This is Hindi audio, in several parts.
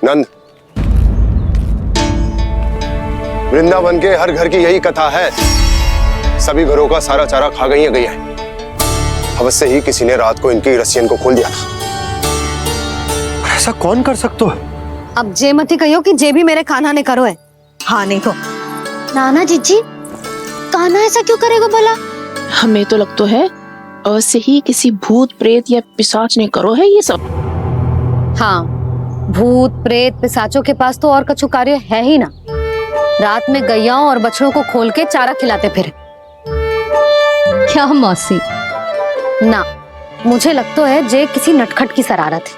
नंद, वृंदावन के हर घर की यही कथा है। सभी घरों का सारा चारा खा गई है गैया। अवश्य ही किसी ने रात को इनकी रस्सियन को खोल दिया था। ऐसा कौन कर सकता है? अब जे मती कहियो कि जे भी मेरे कान्हा ने करो है। हाँ नहीं तो नाना जीजी, कान्हा ऐसा क्यों करेगा भला? हमें तो लगता है अवश्य ही किसी भूत प्रेत या पिशाच ने करो है ये सब। हाँ, भूत प्रेत पिशाचों के पास तो और कछु कार्य है ही ना। रात में गैयाओं और बछड़ों को खोल के चारा खिलाते फिर। क्या मौसी? ना, मुझे लगता है जे किसी नटखट की शरारत है।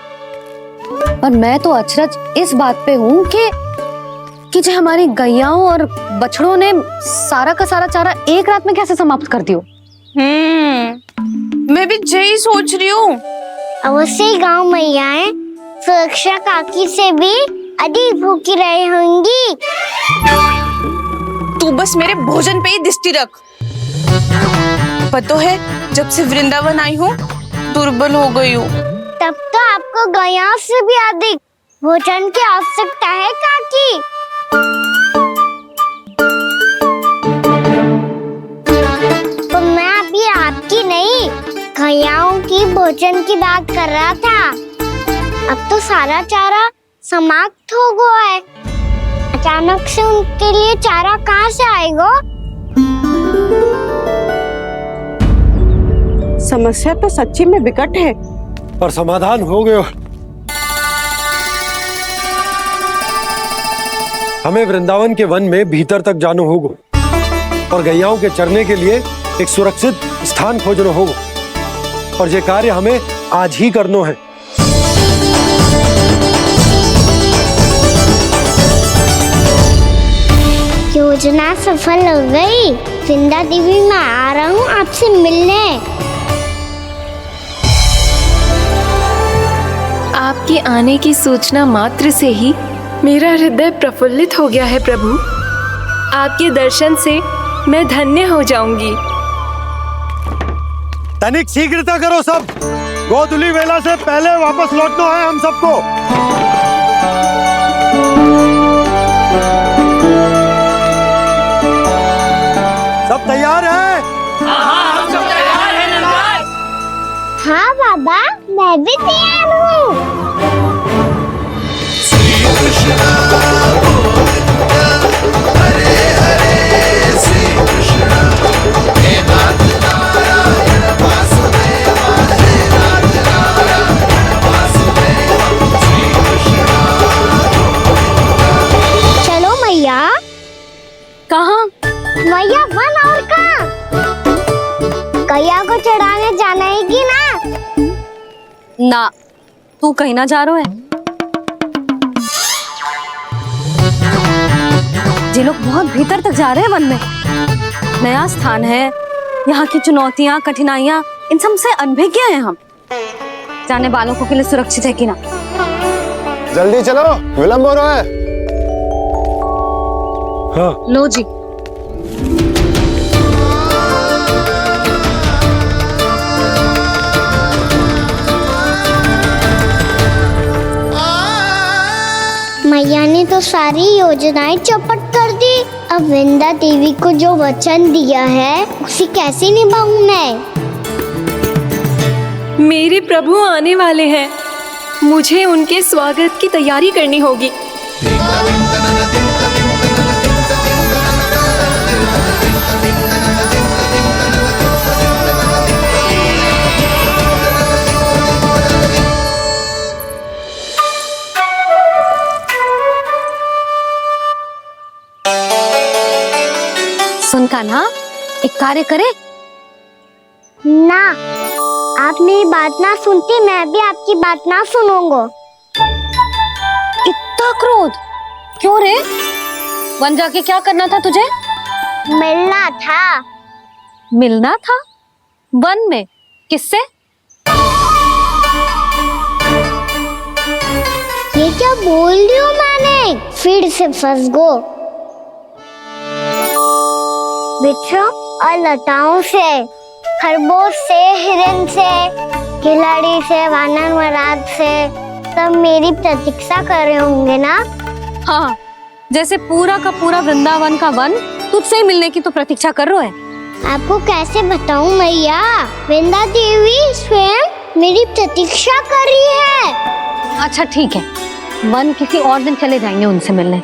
पर मैं तो अचरज इस बात पे हूँ कि जे हमारी गैयाओं और बछड़ों ने सारा का सारा चारा एक रात में कैसे समाप्त कर दियो। मैं भी यही सोच रही हूँ। अवश्य गांव मैयाएं सुरक्षा काकी से भी अधिक भूखी रही होंगी। तू बस मेरे भोजन पे ही दृष्टि रख। पता है जब से वृंदावन आई हूँ दुर्बल हो गई हूँ। तब तो आपको गैया से भी अधिक भोजन की आवश्यकता है काकी। तो मैं अभी आपकी नहीं गैयाओं की भोजन की बात कर रहा था। अब तो सारा चारा समाप्त हो गया है। अचानक से उनके लिए चारा कहाँ से आएगा? समस्या तो सच्ची में विकट है, पर समाधान हो गयो। हमें वृंदावन के वन में भीतर तक जाना होगा और गैयाओं के चरने के लिए एक सुरक्षित स्थान खोजना होगा। और ये कार्य हमें आज ही करना है। योजना सफल हो गई। वृंदा देवी, मैं आ रहा हूँ आपसे मिलने। आपके आने की सूचना मात्र से ही मेरा हृदय प्रफुल्लित हो गया है प्रभु। आपके दर्शन से मैं धन्य हो जाऊंगी। तनिक शीघ्रता करो सब। गोधुली वेला से पहले वापस लौटना है हम सबको। सब तैयार है? हाँ, हम सब तैयार हैं नंदलाल। हाँ बाबा, मैं भी तैयार हूँ। श्री कृष्ण हरे हरे श्री कृष्ण हे नाथ नारायण वासुदेवा हे नाथ नारायण वासुदेवा श्री कृष्ण। चलो मैया। कहाँ? मैया वन और कहाँ? गैया को चढ़ाने जाना है कि ना? ना, तू कहीं ना जा रहा है। ये लोग बहुत भीतर तक जा रहे हैं वन में। नया स्थान है, यहाँ की चुनौतियाँ कठिनाइयाँ इन सब से अनभिज्ञ हैं हम। जाने बालकों के लिए सुरक्षित है कि ना? जल्दी चलो, विलंब हो रहा है। हाँ। लो जी। मैया ने तो सारी योजनाएं चौपट कर दी। अब वृंदा देवी को जो वचन दिया है उसे कैसे निभाऊं मैं? मेरे प्रभु आने वाले हैं, मुझे उनके स्वागत की तैयारी करनी होगी। सुन कान्हा, एक कार्य करे ना, आप मेरी बात ना सुनती, मैं भी आपकी बात ना सुनूंगा। इतना क्रोध क्यों रे? वन जाके क्या करना था तुझे? मिलना था। मिलना था? वन में? किससे? ये क्या बोल रही हूँ मैंने? फिर से फंस गो। वृक्षों और लताओं से, खरगोश से, हिरन से, खिलाड़ी से, वानर महाराज से, सब मेरी प्रतीक्षा कर रहे होंगे ना? हाँ, जैसे पूरा का पूरा वृंदावन का वन तुझसे ही मिलने की तो प्रतीक्षा कर रहा है। आपको कैसे बताऊं मैया, वृंदा देवी स्वयं मेरी प्रतीक्षा कर रही है। अच्छा ठीक है, वन किसी और दिन चले जाएंगे उनसे मिलने।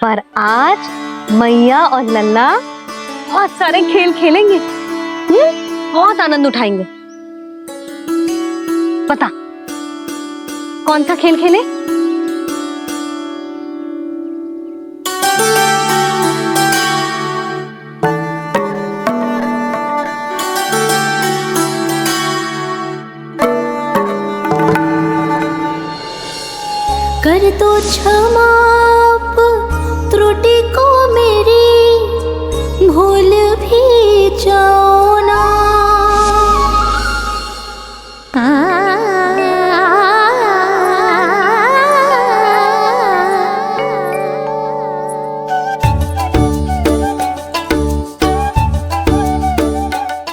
पर आज मैया और लल्ला बहुत सारे खेल खेलेंगे। बहुत आनंद उठाएंगे। पता कौन सा खेल खेले? कर दो क्षमा त्रुटि को मेरी, भूल भी जाओ ना।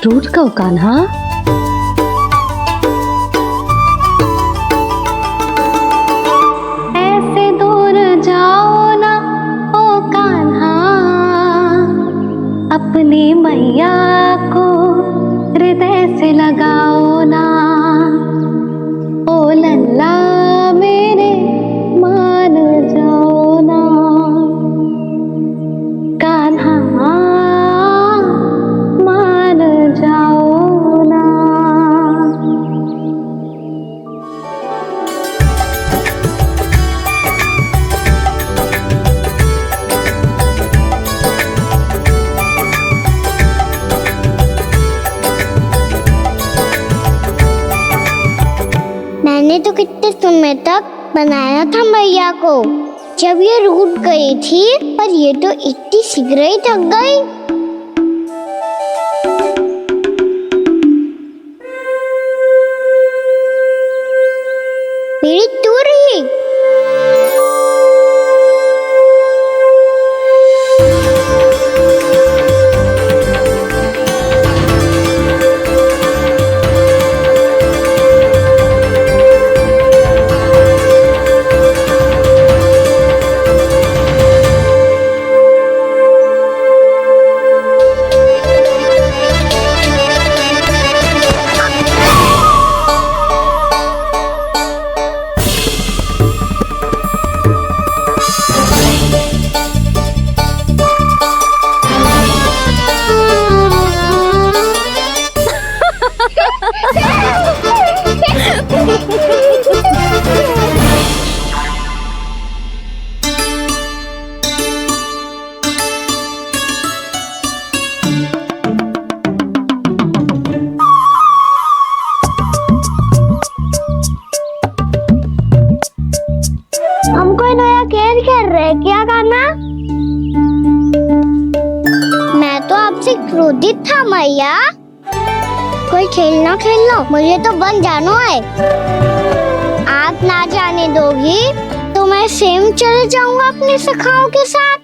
रूठ का कान्हा, ऐसे दूर जाओ ना ओ कान्हा, अपनी मैया को हृदय से लगाओ ना। ओ लल्ला मेरे मान जाओ ना, कान्हा मान जाओ ना। मैंने तो कितने समय तक बनाया था मैया को, जब ये रूठ गई थी, पर ये तो इतनी शीघ्र ही थक गई। मेरी दूर ही हम कोई नया खेल खेल रहे हैं क्या करना? मैं तो आपसे क्रोधित था मैया। कोई खेलना खेलना, मुझे तो बन जाना है। आप ना जाने दोगी तो मैं स्वयं चले जाऊंगा अपने सखाओं के साथ।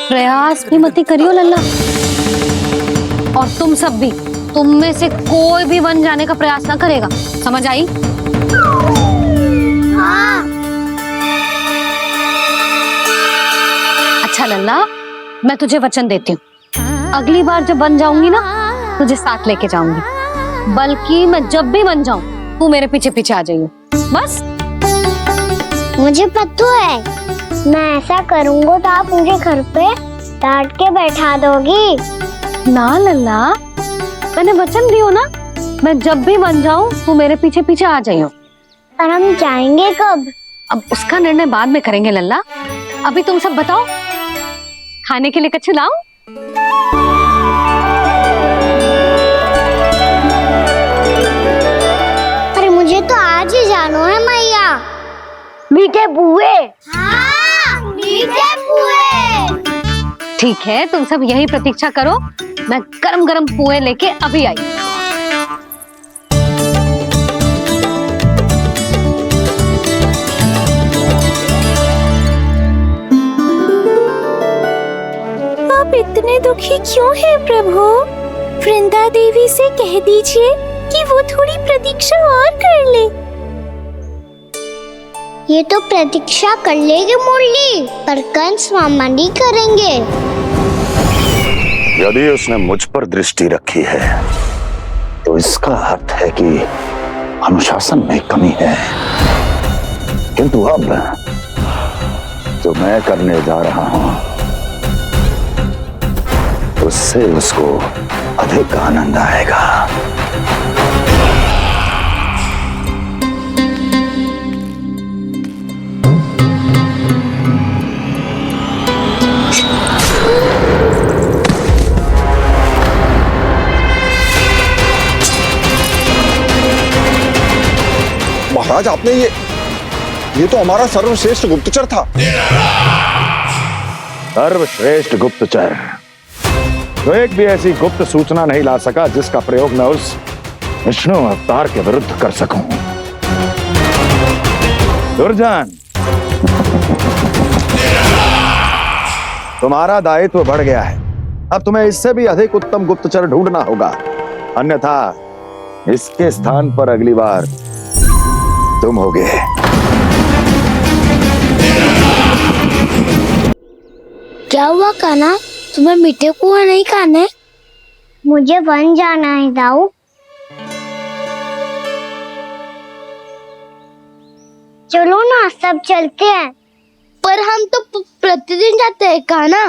प्रयास भी मत करियो लल्ला, और तुम सब भी, तुम में से कोई भी वन जाने का प्रयास ना करेगा, समझ आई? हाँ। अच्छा लल्ला, मैं तुझे वचन देती हूँ, अगली बार जब बन जाऊंगी ना, तुझे साथ लेके जाऊंगी। बल्कि मैं जब भी बन जाऊं, तू मेरे पीछे पीछे आ जाइए, बस। मुझे पता है, मैं ऐसा करूंगा तो आप मुझे घर पे डांट के बैठा दोगी। ना लल्ला, मैंने वचन दियो ना, मैं जब भी बन जाऊं, तू मेरे पीछे पीछे आ जाइयो। और हम जाएंगे कब? अब उसका निर्णय बाद में करेंगे लल्ला। अभी तुम सब बताओ, खाने के लिए कुछ लाऊं? अरे मुझे तो आज ही जाना है मैया। मीठे बुए। हाँ, मीठे बुए। ठीक है, तुम सब यही प्रतीक्षा करो, मैं गरम गरम पुए लेके अभी आई। आप इतने दुखी क्यों हैं प्रभु? वृंदा देवी से कह दीजिए कि वो थोड़ी प्रतीक्षा और कर ले। ये तो प्रतीक्षा कर लेगी मुरली, पर कंस मामा नहीं करेंगे। यदि उसने मुझ पर दृष्टि रखी है तो इसका अर्थ है कि अनुशासन में कमी है। किंतु अब जो मैं करने जा रहा हूं उससे उसको अधिक आनंद आएगा। महाराज, आपने ये तो हमारा सर्वश्रेष्ठ गुप्तचर था। सर्वश्रेष्ठ गुप्तचर तो एक भी ऐसी गुप्त सूचना नहीं ला सका जिसका प्रयोग मैं उस विष्णु अवतार के विरुद्ध कर सकूं। दुर्जन, तुम्हारा दायित्व बढ़ गया है। अब तुम्हें इससे भी अधिक उत्तम गुप्तचर ढूंढना होगा, अन्यथा इसके स्थान पर अगली बार तुम होगे। क्या हुआ कान्हा, तुम्हें मीठे कुआं नहीं खाने? मुझे वन जाना है दाऊ। चलो ना, सब चलते हैं। पर हम तो प्रतिदिन जाते हैं कान्हा।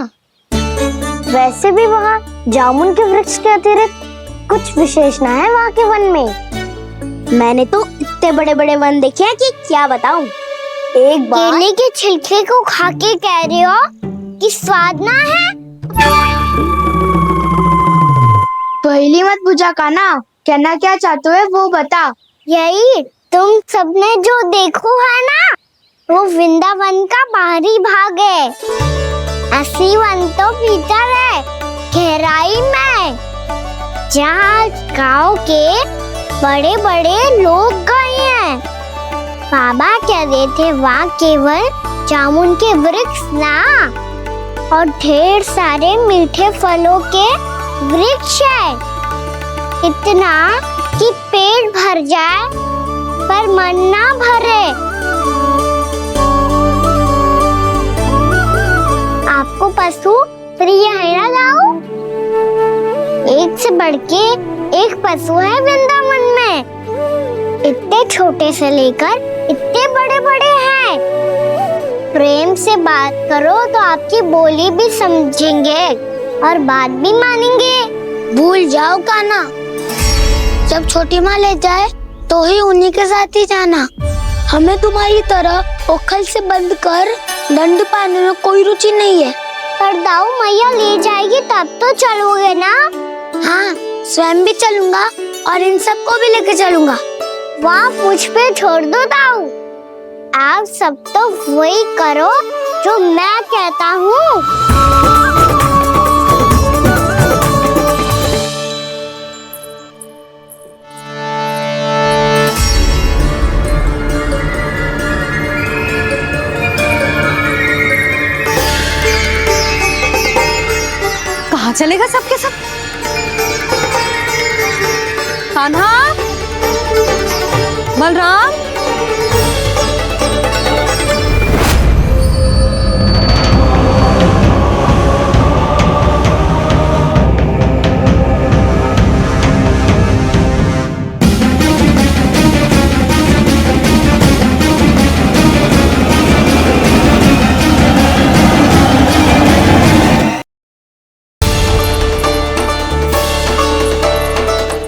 वैसे भी वहाँ जामुन के वृक्ष के अतिरिक्त कुछ विशेष ना है वहाँ के वन में। मैंने तो इतने बड़े बड़े वन देखे हैं कि क्या बताऊं। एक बार केले के छिलके को खा के कह रहे हो कि स्वाद ना है? पहली मत बुझा कान्हा, कहना क्या चाहते हो वो बता। यही तुम सबने जो देखो है ना, वो वृंदावन का बाहरी भाग है। असली वन तो भीतर है, गहराई में, जहाँ गांव के बड़े बड़े लोग गए हैं। बाबा कह रहे थे वहाँ केवल जामुन के वृक्ष ना, और ढेर सारे मीठे फलों के वृक्ष है। इतना कि पेट भर जाए पर मन ना भरे। आपको पशु प्रिय है ना दाऊ? एक से बढ़ के एक पशु है वृंदावन में। इतने छोटे से लेकर इतने बड़े बड़े हैं। प्रेम से बात करो तो आपकी बोली भी समझेंगे और बात भी मानेंगे। भूल जाओ कान्हा, जब छोटी माँ ले जाए तो ही उन्हीं के साथ ही जाना। हमें तुम्हारी तरह ओखल से बंद कर दंड पाने में कोई रुचि नहीं है। पर दाऊ मैया ले जाएगी तब तो चलोगे ना? हाँ, स्वयं भी चलूंगा और इन सबको भी लेके चलूंगा। वहाँ मुझ पे छोड़ दो दाऊ। आप सब तो वही करो जो मैं कहता हूँ। कहाँ चलेगा सबके सब? कान्हा, बलराम,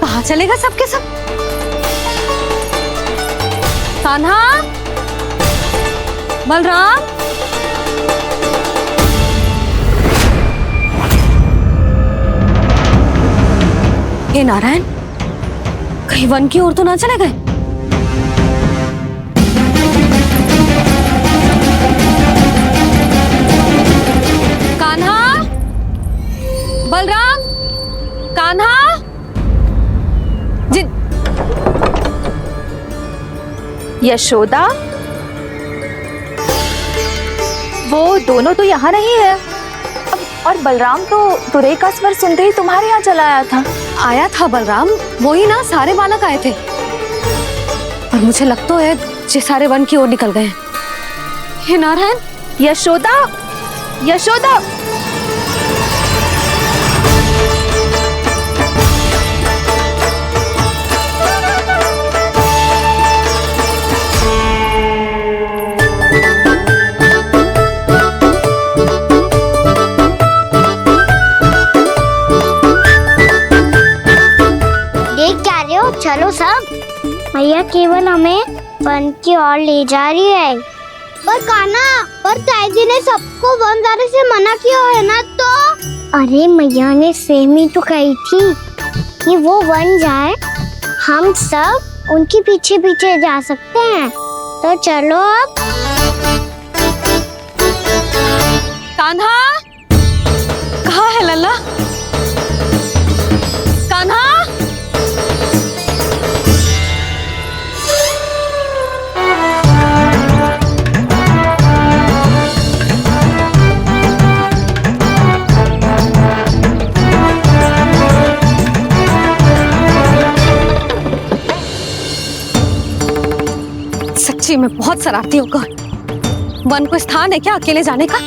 कहाँ चलेगा सबके सब? कान्हा, बलराम, हे नारायण, कहीं वन की ओर तो ना चले गए? कान्हा, बलराम, कान्हा, यशोदा, वो दोनों तो यहाँ नहीं है। और बलराम तो तुरई का स्वर सुनते ही तुम्हारे यहाँ चला आया था। आया था बलराम, वही ना सारे बालक आए थे। पर मुझे लगता है ये सारे वन की ओर निकल गए हैं। हे नारायण, यशोदा, यशोदा। चलो सब, मैया केवल हमें वन की ओर ले जा रही है। पर कान्हा, पर ताईजी ने सबको वन जाने से मना किया है ना, तो अरे मैया ने सेम ही तो कही थी कि वो वन जाए, हम सब उनके पीछे पीछे जा सकते हैं। तो चलो अब। कान्हा, कहाँ है लल्ला? कान्हा, सच्ची में बहुत शरारती होकर। वन को स्थान है क्या अकेले जाने का?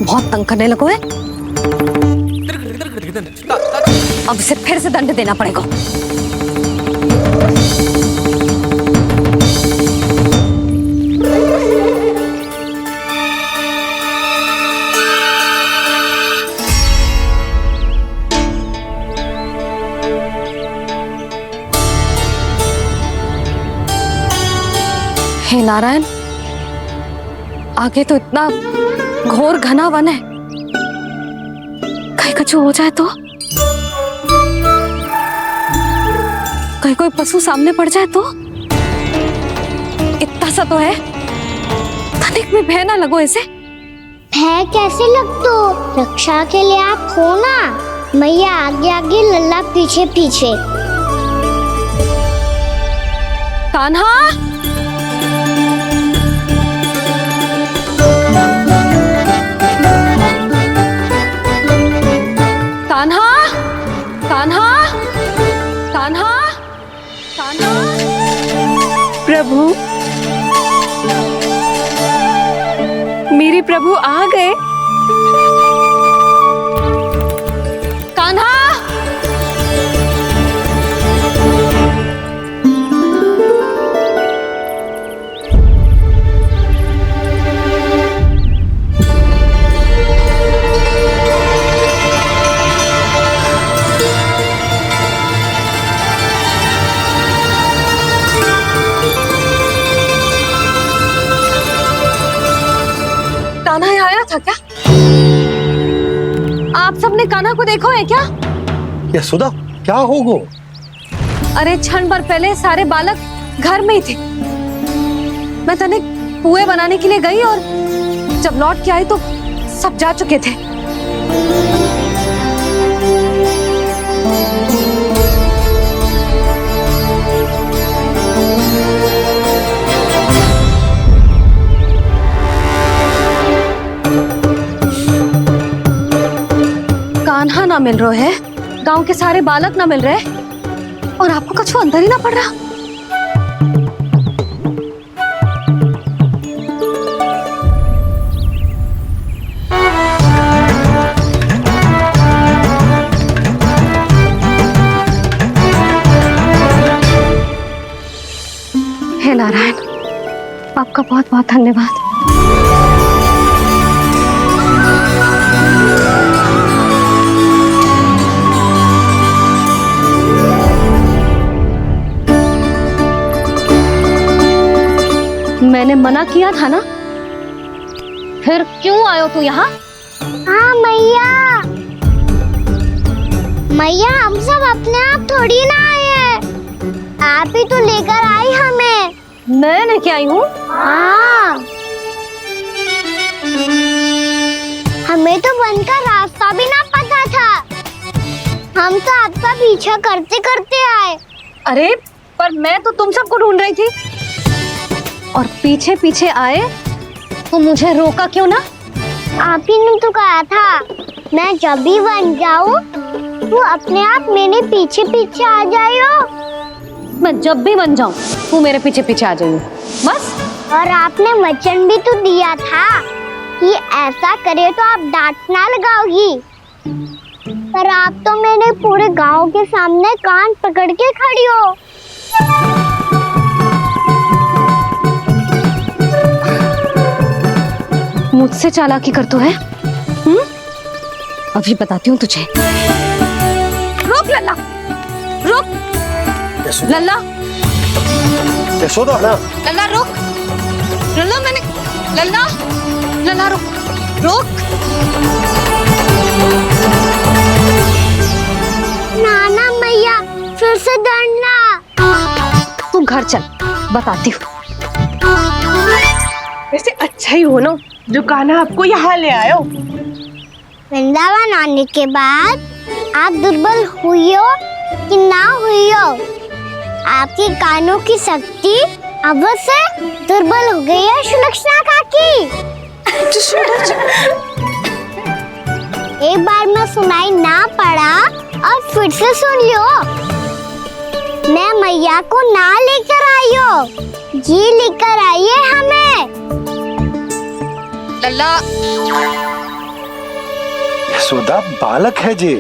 बहुत तंग करने लगो है। अब इसे फिर से दंड देना पड़ेगा। हे नारायण, आगे तो इतना घोर घना वन है, कहीं कुछ हो जाए तो? कहीं कोई पशु सामने पड़ जाए तो? इतना सा तो है, तनिक में भय ना लगो इसे। भय कैसे लग तो? रक्षा के लिए आप हो ना। मैया आगे आगे, लल्ला पीछे पीछे। कान्हा, कान्हा, कान्हा, कान्हा, कान्हा। प्रभु, मेरे प्रभु आ गए। कान्हा, कान्हा यहाँ आया था क्या? आप सबने कान्हा को देखो है क्या? यशोदा, क्या होगो? अरे क्षण भर पहले सारे बालक घर में ही थे। मैं तनिक पुए बनाने के लिए गई और जब लौट के आई तो सब जा चुके थे। कान्हा ना मिल रहे है, गांव के सारे बालक ना मिल रहे, और आपको कछु अंदर ही ना पड़ रहा। हे नारायण, आपका बहुत बहुत धन्यवाद। मैंने मना किया था ना, फिर क्यों आयो तू यहाँ? हाँ मैया, मैया हम सब अपने आप थोड़ी ना आए हैं, आप ही तो लेकर आई हमें। मैं लेके आई हूँ? हाँ, हमें तो वन का रास्ता भी ना पता था, हम तो आपका पीछा करते करते आए। अरे पर मैं तो तुम सबको ढूंढ रही थी, और पीछे पीछे आए तो मुझे रोका क्यों ना? आप ही ने तो कहा था मैं जब भी वन जाऊँ तू अपने आप मेरे पीछे पीछे आ जाइयो। मैं जब भी बन जाऊं तू मेरे पीछे पीछे आ जाइयो बस। और आपने वचन भी तो दिया था कि ऐसा करे तो आप डांट ना लगाओगी, पर आप तो मेरे पूरे गांव के सामने कान पकड़ के खड़ी हो। मुझसे चालाकी कर तो है? अभी बताती हूँ तुझे। रुक लल्ला, रुक लल्ला, यशोदा ना। लल्ला रुक, लल्ला मैंने, लल्ला, लल्ला रुक, रुक। नाना मैया फिर से डरना। तू घर चल, बताती हूँ। वैसे अच्छा ही हो ना जो कान्हा आपको यहाँ ले आयो। वृंदावन आने के बाद आप दुर्बल हुई हो कि ना हुई हो, आपके कानों की शक्ति अब से दुर्बल हो गई है सुलक्षणा काकी। एक बार में सुनाई ना पड़ा और फिर से सुन लो। मैं मैया को ना लेकर आई हो, जी लेकर आई है हमें। लल्ला, यशोदा बालक है जे,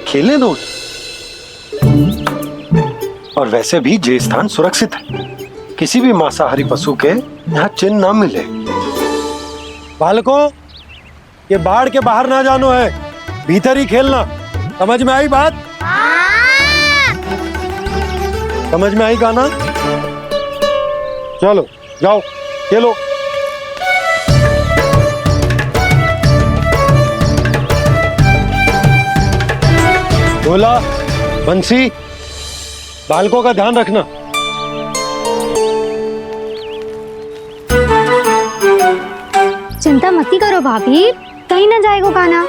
खेलने दो। और वैसे भी जे स्थान सुरक्षित है, किसी भी मांसाहारी पशु के यहाँ चिन्ह ना मिले। बालकों, ये बाढ़ के बाहर ना जानो है, भीतर ही खेलना। समझ में आई बात? समझ में आई गाना? चलो जाओ खेलो। बोला बंसी, बालकों का ध्यान रखना। चिंता मत करो भाभी, कहीं ना जाएगा कान्हा।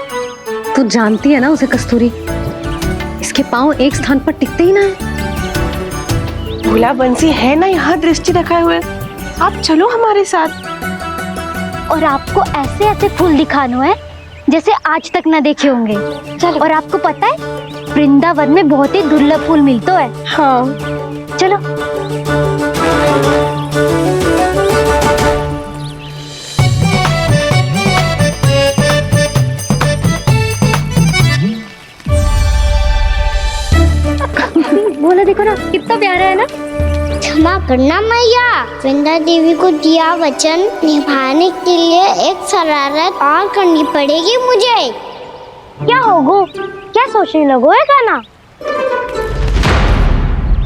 तू जानती है ना उसे कस्तूरी, इसके पांव एक स्थान पर टिकते ही ना है। भोला बंसी है ना यहाँ दृष्टि रखाए हुए, आप चलो हमारे साथ। और आपको ऐसे ऐसे फूल दिखाना है जैसे आज तक न देखे होंगे। चलो। और आपको पता है वृंदावन में बहुत ही दुर्लभ फूल मिलते हैं। हाँ चलो। बोला देखो ना कितना प्यारा है ना। क्षमा करना मैया, वृंदा देवी को दिया वचन निभाने के लिए एक शरारत और करनी पड़ेगी मुझे। क्या होगो? क्या सोचने लगो है कान्हा?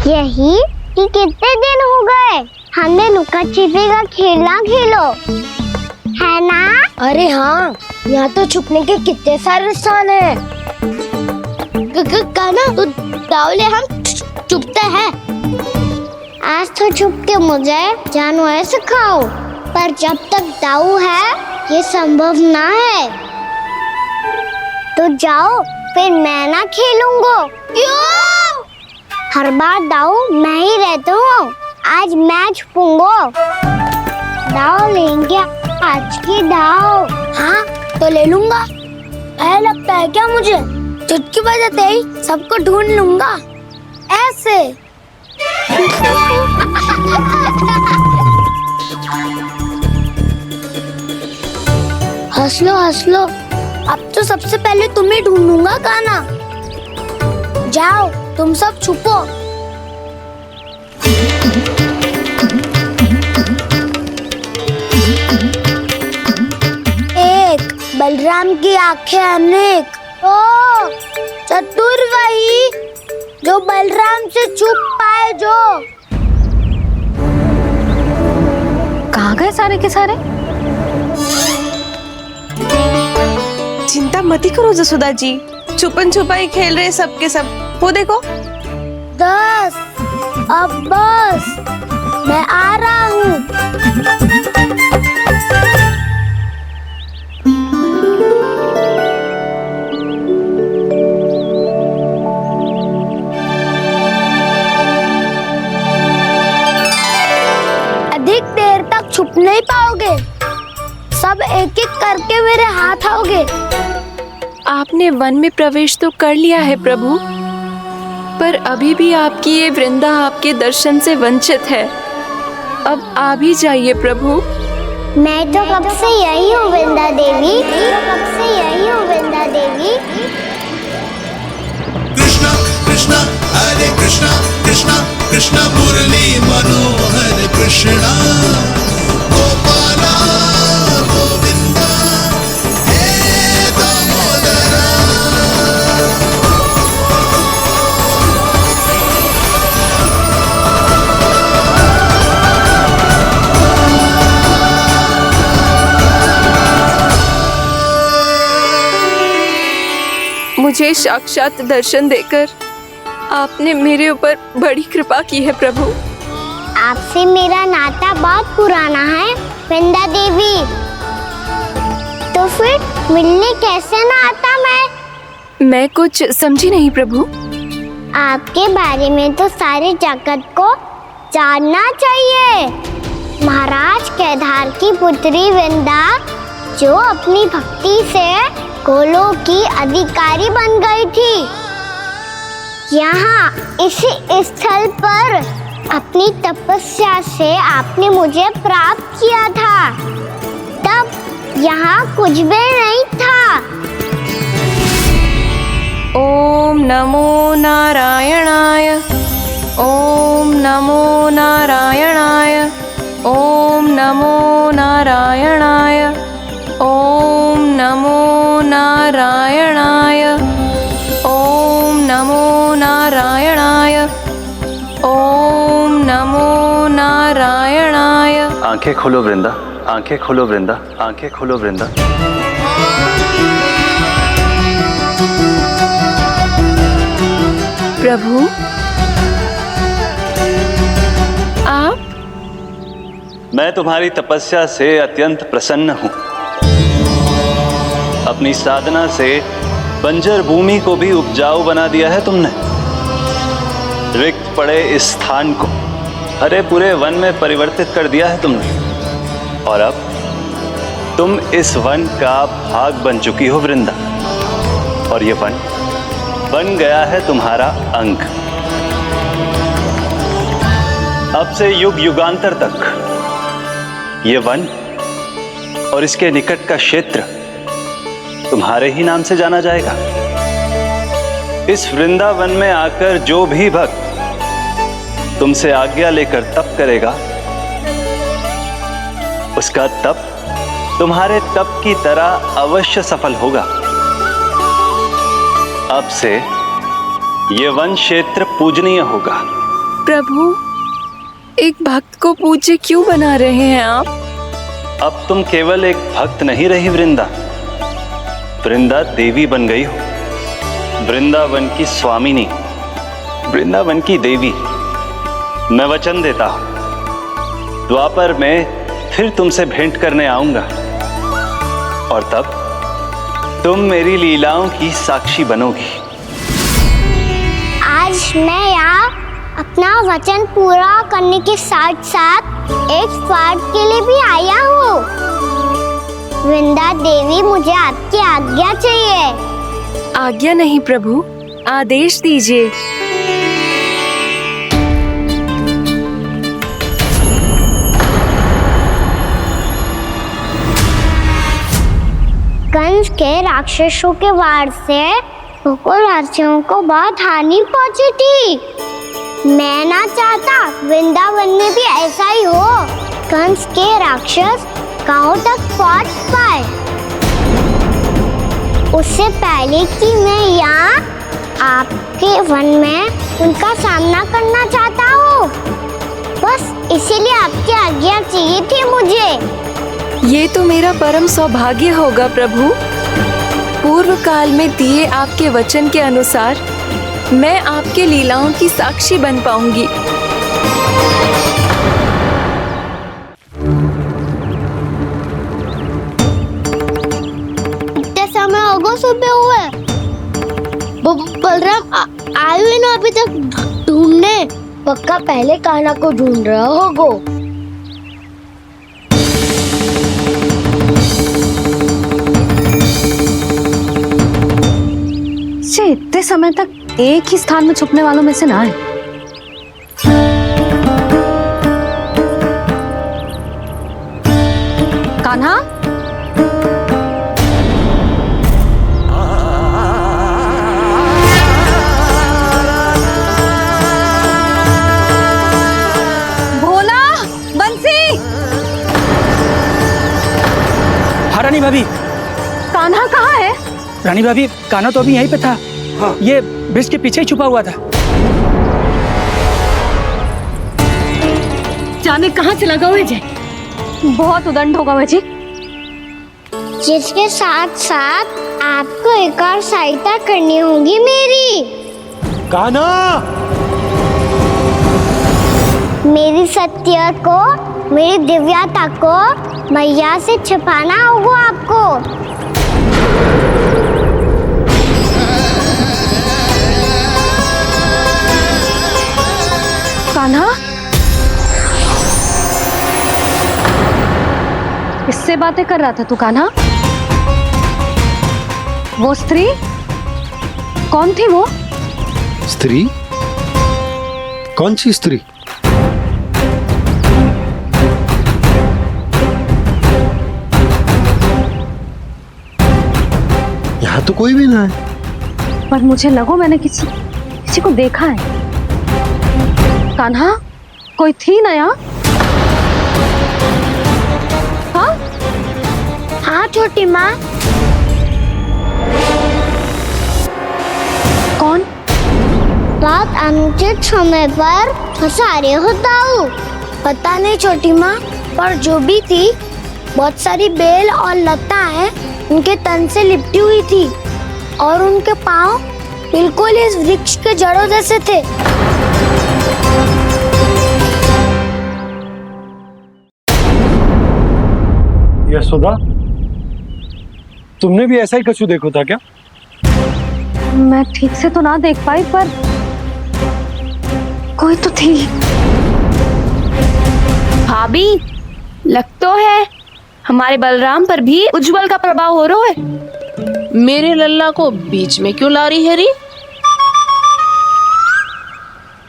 यही कि कितने दिन हो गए हमने लुका छिपी का खेलना खेलो, है ना? अरे हाँ, यहाँ तो छुपने के कितने सारे स्थान है। कान्हा तो दावले हम छुपते हैं। आज तो छुप के मुझे जानवर सिखाओ, पर जब तक दाऊ है ये संभव ना है। तो जाओ, फिर मैं ना खेलूंगा। क्यों? हर बार दाऊ मैं ही रहता हूँ, आज मैं छुपूंगा। दाऊ लेंगे आज की दाऊ। हाँ तो ले लूंगा। ऐसा लगता है क्या मुझे? चुटकी बजाते ही सबको ढूंढ लूंगा ऐसे। हंस लो, अब तो सबसे पहले तुम्हें ढूंढूंगा कान्हा। जाओ तुम सब छुपो। एक बलराम की आंखें अनेक। ओ चतुर वही जो बलराम से छुप पाए। जो कहाँ गए सारे के सारे? चिंता मत करो जसोदा जी, छुपन छुपाई खेल रहे सब के सब। वो देखो 10 अब बस, मैं आ रहा हूँ। अधिक देर तक छुप नहीं पाओगे, सब एक एक करके मेरे हाथ आओगे। आपने वन में प्रवेश तो कर लिया है प्रभु, पर अभी भी आपकी ये वृंदा आपके दर्शन से वंचित है। अब आ भी जाइए प्रभु। मैं तो कब से यही हूँ वृंदा देवी, कब से यही हूँ वृंदा देवी। कृष्णा कृष्णा हरे कृष्णा कृष्णा कृष्णा मुरली मनोहर कृष्णा गोपाला गोविंदा हे दामोदरा। मुझे साक्षात दर्शन देकर आपने मेरे ऊपर बड़ी कृपा की है प्रभु। आपसे मेरा नाता बहुत पुराना है वृंदा देवी, तो फिर मिलने कैसे ना आता मैं कुछ समझी नहीं प्रभु। आपके बारे में तो सारे जगत को जानना चाहिए। महाराज केदार की पुत्री वृंदा, जो अपनी भक्ति से गोलोक की अधिकारी बन गई थी, यहाँ इसी स्थल पर अपनी तपस्या से आपने मुझे प्राप्त किया था। तब यहाँ कुछ भी नहीं था। ओम नमो नारायणाय, ओम नमो नारायणाय, ओम नमो नारायणाय, ओम नमो नारायणाय, ओम नमो नारायणाय, ओम नमो नारायणाय। आंखें खोलो वृंदा, आंखें खोलो वृंदा, आंखें खोलो वृंदा। प्रभु आप? मैं तुम्हारी तपस्या से अत्यंत प्रसन्न हूं। अपनी साधना से बंजर भूमि को भी उपजाऊ बना दिया है तुमने। रिक्त पड़े इस स्थान को हरे पूरे वन में परिवर्तित कर दिया है तुमने। और अब तुम इस वन का भाग बन चुकी हो वृंदा, और ये वन बन गया है तुम्हारा अंग। अब से युग युगांतर तक ये वन और इसके निकट का क्षेत्र तुम्हारे ही नाम से जाना जाएगा। इस वृंदावन में आकर जो भी भक्त तुमसे आज्ञा लेकर तप करेगा, उसका तप तुम्हारे तप की तरह अवश्य सफल होगा। अब से ये वन क्षेत्र पूजनीय होगा। प्रभु, एक भक्त को पूज्य क्यों बना रहे हैं आप? अब तुम केवल एक भक्त नहीं रही वृंदा, वृंदा देवी बन गई हो। वृंदावन की स्वामिनी, वृंदावन की देवी। मैं वचन देता हूं, द्वापर में फिर तुमसे भेंट करने आऊंगा, और तब तुम मेरी लीलाओं की साक्षी बनोगी। आज मैं यहाँ अपना वचन पूरा करने के साथ साथ एक स्वार्थ के लिए भी आया हूँ। वृंदा देवी, मुझे आपकी आज्ञा चाहिए। आज्ञा नहीं प्रभु, आदेश दीजिए। कंस के राक्षसों के वार से गोकुलवासियों को बहुत हानि पहुंची थी। मैं ना चाहता वृंदावन में भी ऐसा ही हो। कंस के राक्षस गांव तक पहुंच पाए, उससे पहले कि मैं यहाँ आपके वन में उनका सामना करना चाहता हूँ। बस इसीलिए आपकी आज्ञा चाहिए थी मुझे। ये तो मेरा परम सौभाग्य होगा प्रभु। पूर्व काल में दिए आपके वचन के अनुसार मैं आपके लीलाओं की साक्षी बन पाऊंगी। इतना समय होगा सुबह हुए, बलराम आए हुए ना अभी तक ढूंढने। पक्का पहले कान्हा को ढूंढ रहा होगा। बच्चे इतने समय तक एक ही स्थान में छुपने वालों में से ना है। कान्हा, भोला, बंसी। हाँ रानी भाभी। कान्हा कहाँ है? रानी भाभी, कान्हा तो अभी यहीं पे था। हाँ। ये ब्रिज के पीछे ही छुपा हुआ था। जाने कहाँ चला गया है? बहुत उदंड होगा वह जी। जिसके साथ साथ आपको एक और सहायता करनी होगी मेरी। कान्हा, मेरी सत्य को, मेरी दिव्यता को मैया से छिपाना होगा आपको। कान्हा, किससे बातें कर रहा था तू कान्हा? वो स्त्री कौन थी? वो स्त्री? कौन सी स्त्री? यहाँ तो कोई भी ना है। पर मुझे लगो मैंने किसी को देखा है। कान्हा, कोई थी ना यहाँ? हाँ? हाँ छोटी माँ। कौन? रात अनुचित समय पर फंसा रहे होता हूँ। पता नहीं छोटी माँ, पर जो भी थी, बहुत सारी बेल और लता है उनके तन से लिपटी हुई थी और उनके पाँव बिल्कुल इस वृक्ष के जड़ों जैसे थे। यशोदा, तुमने भी ऐसा ही कछु देखा था क्या? मैं ठीक से तो ना देख पाई, पर कोई तो थी। भाभी, लग तो है हमारे बलराम पर भी उज्जवल का प्रभाव हो रहा है। मेरे लल्ला को बीच में क्यों ला रही है री?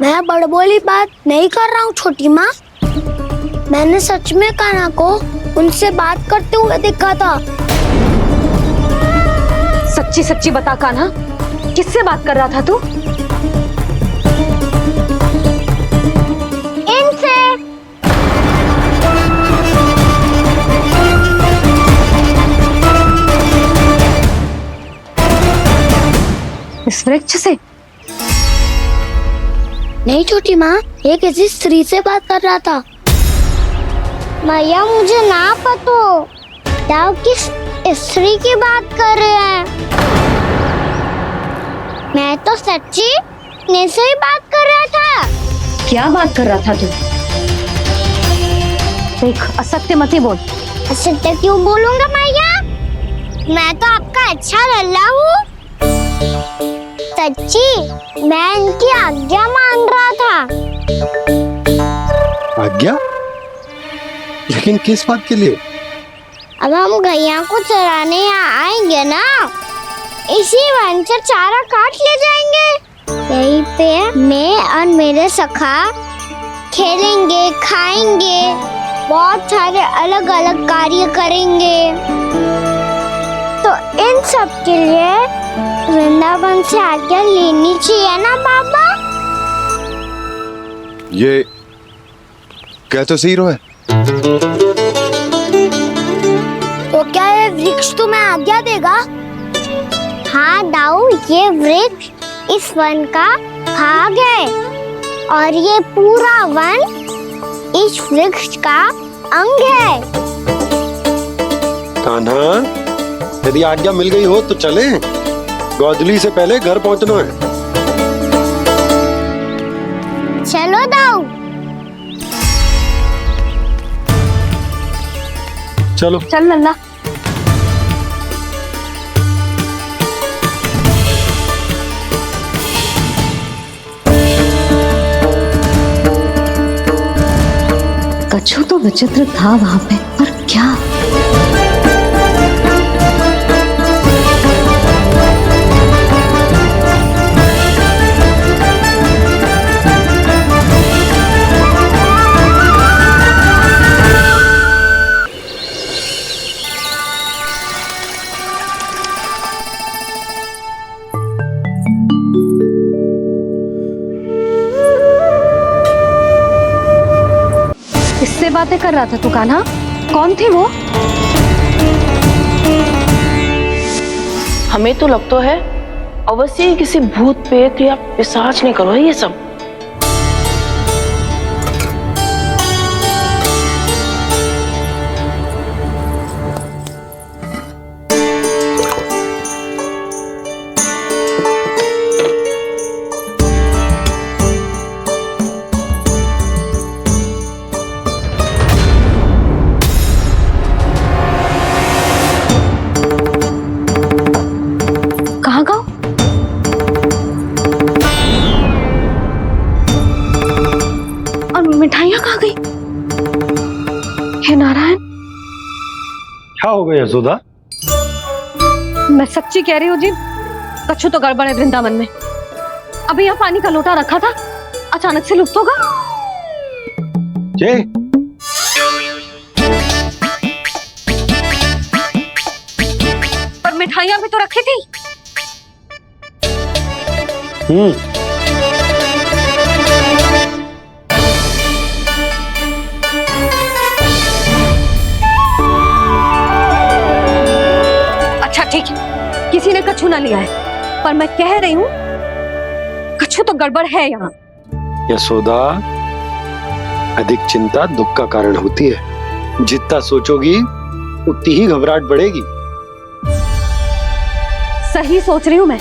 मैं बड़बोली बात नहीं कर रहा हूँ छोटी माँ। मैंने सच में कान्हा को उनसे बात करते हुए देखा था। सच्ची सच्ची बता कान्हा, किससे बात कर रहा था तू? इनसे। इस वृक्ष से? नहीं छोटी माँ, ये किसी स्त्री से बात कर रहा था। मैया मुझे ना पतो दाव किस स्त्री की बात कर रहे हैं। मैं तो सच्ची ने से ही बात कर रहा था। क्या बात कर रहा था तू? देख, असत्य मत ही बोल। असत्य क्यों बोलूंगा मैया? मैं तो आपका अच्छा लल्ला हूँ। सच्ची मैं इनकी आज्ञा मान रहा था। आज्ञा? लेकिन किस बात के लिए? अब हम गैया को चराने यहाँ आएंगे ना, इसी वन से चारा काट ले जाएंगे। यहीं पे मैं और मेरे सखा खेलेंगे, खाएंगे, बहुत सारे अलग अलग कार्य करेंगे। तो इन सब के लिए वृंदावन से आज्ञा लेनी चाहिए ना बाबा? ये कह तो सही रहा है। तो क्या ये वृक्ष तुम्हें आज्ञा देगा? हाँ दाऊ, ये वृक्ष इस वन का भाग है और ये पूरा वन इस वृक्ष का अंग है। कान्हा, यदि आज्ञा मिल गई हो तो चले। गोधूली से पहले घर पहुंचना है। चलो दाऊ। चलो चल लल्ला। कछु तो विचित्र था वहां पे, पर क्या? किससे बातें कर रहा था तू कान्हा? कौन थे वो? हमें तो लगता है अवश्य ही किसी भूत प्रेत या पिशाच ने करो है ये सब। कहाँ गाँव? और मिठाइयाँ कहाँ गई? हे नारायण, क्या हो गया यशोदा? मैं सच्ची कह रही हूँ जी, कछु तो गड़बड़ है वृंदावन में। अभी यहाँ पानी का लोटा रखा था, अचानक से लुप्त होगा। जय, पर मिठाइयाँ भी तो रखी थी। अच्छा ठीक है, किसी ने कछु ना लिया है, पर मैं कह रही हूँ कछु तो गड़बड़ है यहाँ। यशोदा, अधिक चिंता दुख का कारण होती है। जितना सोचोगी उतनी ही घबराहट बढ़ेगी। सही सोच रही हूँ मैं।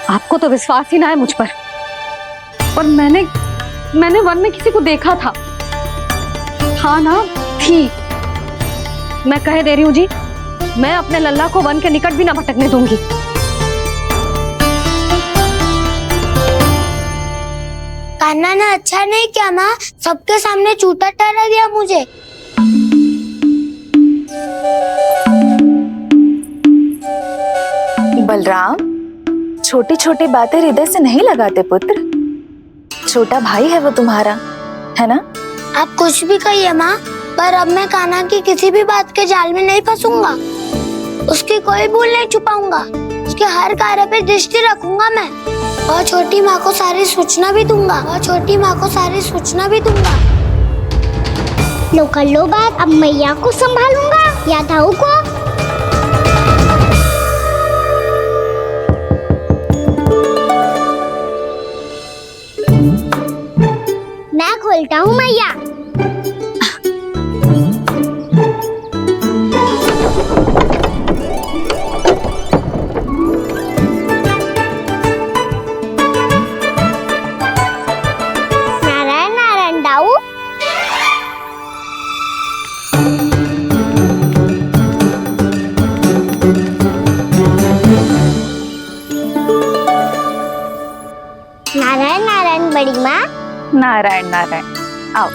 आपको तो विश्वास ही ना है मुझ पर। और मैंने वन में किसी को देखा था। हाँ ना, थी। मैं कह दे रही हूँ जी, मैं अपने लल्ला को वन के निकट भी ना भटकने दूंगी। कान्हा ने अच्छा नहीं किया माँ, सबके सामने झूठा ठहरा दिया मुझे। बलराम, छोटी छोटी बातें हृदय से नहीं लगाते पुत्र। छोटा भाई है वो तुम्हारा, है ना? आप कुछ भी कहिए माँ, पर अब मैं कान्हा की किसी भी बात के जाल में नहीं फंसूंगा। उसकी कोई भूल नहीं छुपाऊंगा। उसके हर कार्य पे दृष्टि रखूंगा मैं। और छोटी माँ को सारी सूचना भी दूंगा। लो कर लो बात, अब मैया को संभालूंगा या दाऊ को। मैं खोलता हूँ मैया। नारायण नारायण दाऊ। नारायण नारायण बड़ी माँ। नारायण नारायण, आओ।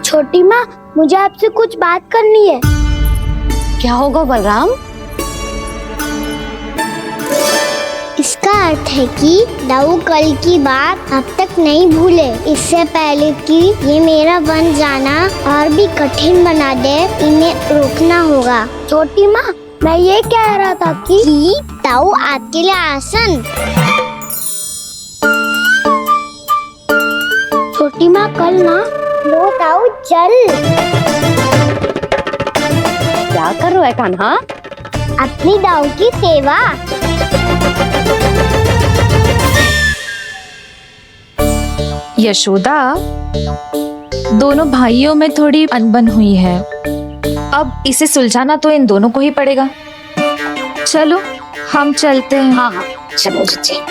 छोटी माँ, मुझे आपसे कुछ बात करनी है। क्या होगा बलराम? इसका अर्थ है कि दाऊ कल की बात अब तक नहीं भूले। इससे पहले कि ये मेरा वन जाना और भी कठिन बना दे, इन्हें रोकना होगा। छोटी माँ, मैं ये कह रहा था कि दाऊ आपके लिए आसन। छोटी माँ, कल ना लो दाऊ चल। क्या कर रहा है कान्हा? अपनी दाऊ की सेवा। यशोदा, दोनों भाइयों में थोड़ी अनबन हुई है। अब इसे सुलझाना तो इन दोनों को ही पड़ेगा। चलो हम चलते हैं। हाँ हाँ, चलो जी।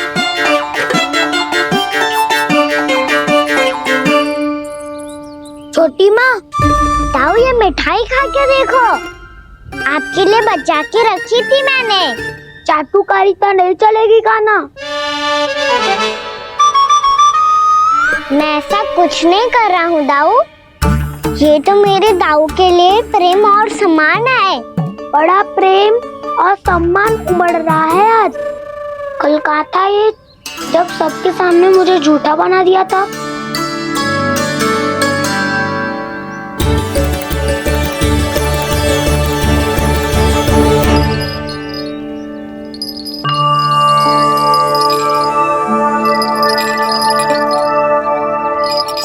छोटी माँ, दाऊ ये मिठाई खा के देखो। आपके लिए बचा के रखी थी मैंने। चाटुकारिता नहीं चलेगी कान्हा। मैं ऐसा कुछ नहीं कर रहा हूँ दाऊ। ये तो मेरे दाऊ के लिए प्रेम और सम्मान है। बड़ा प्रेम और सम्मान उमड़ रहा है आज। कल कहा था ये, जब सबके सामने मुझे झूठा बना दिया था।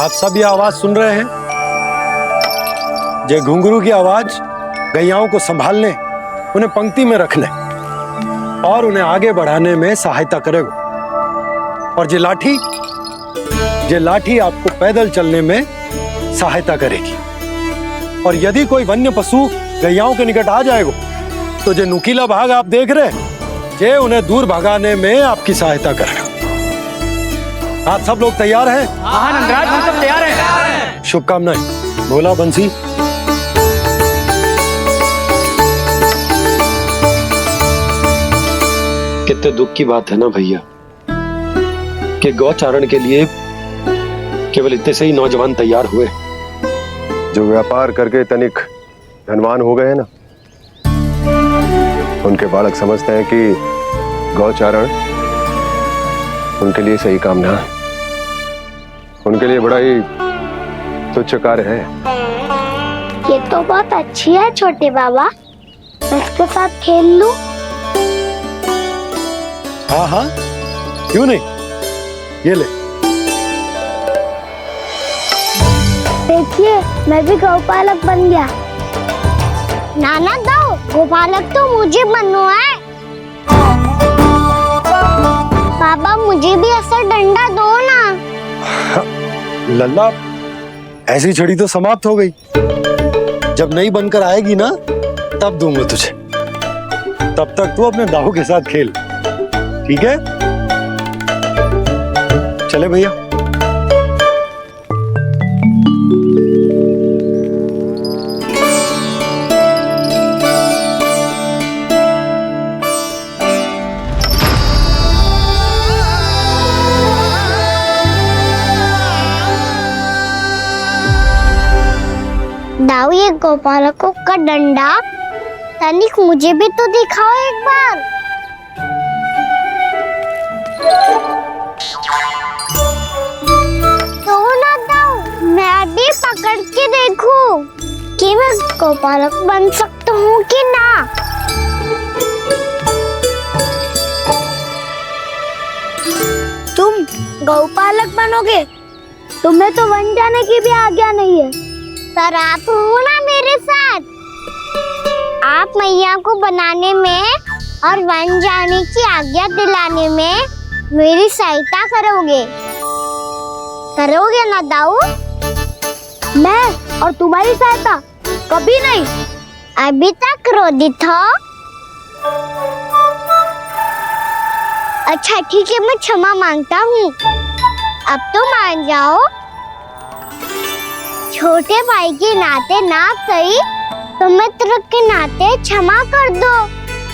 आप सब ये आवाज सुन रहे हैं? ये घुंघरू की आवाज गैयाओं को संभालने, उन्हें पंक्ति में रखने और उन्हें आगे बढ़ाने में सहायता करेगा। और ये लाठी आपको पैदल चलने में सहायता करेगी। और यदि कोई वन्य पशु गैयाओं के निकट आ जाएगा तो जो नुकीला भाग आप देख रहे हैं, ये उन्हें दूर भगाने में आपकी सहायता करेगा। आप सब लोग तैयार हैं? हाँ नंदराज, हम सब तैयार हैं। शुभकामनाएं। भोला, बंसी। कितने दुख की बात है ना भैया कि गौचारण के लिए केवल इतने से ही नौजवान तैयार हुए जो व्यापार करके तनिक धनवान हो गए हैं ना, उनके बालक समझते हैं कि गौचारण उनके लिए सही काम ना है, उनके लिए बड़ा ही तुच्छ कार्य है। ये तो बहुत अच्छी है छोटे बाबा, इसके साथ खेल लूं? हाँ हाँ, क्यों नहीं, ये ले। देखिए, मैं भी गौपालक बन गया। नाना दाऊ, गौपालक तो मुझे बनना है। पापा मुझे भी ऐसा डंडा दो ना। लल्ला, ऐसी छड़ी तो समाप्त हो गई। जब नई बनकर आएगी ना, तब दूंगा तुझे। तब तक तू अपने दाऊ के साथ खेल, ठीक है? चले भैया। दाऊ, ये गोपालकों का डंडा तनिक मुझे भी तो दिखाओ एक बार। तो ना दाऊ, मैं भी पकड़ के देखूं कि मैं गोपालक बन सकता हूँ कि ना। तुम गौपालक बनोगे? तुम्हें तो वन जाने की भी आज्ञा नहीं है। सर, आप हो ना मेरे साथ। आप मैया को बनाने में और वन जाने की आज्ञा दिलाने में मेरी सहायता करोगे ना दाऊ? मैं और तुम्हारी सहायता कभी नहीं। अभी तक क्रोधित हो? अच्छा ठीक है, मैं क्षमा मांगता हूँ। अब तो मान जाओ। छोटे भाई के नाते ना सही तो मित्र के नाते क्षमा कर दो।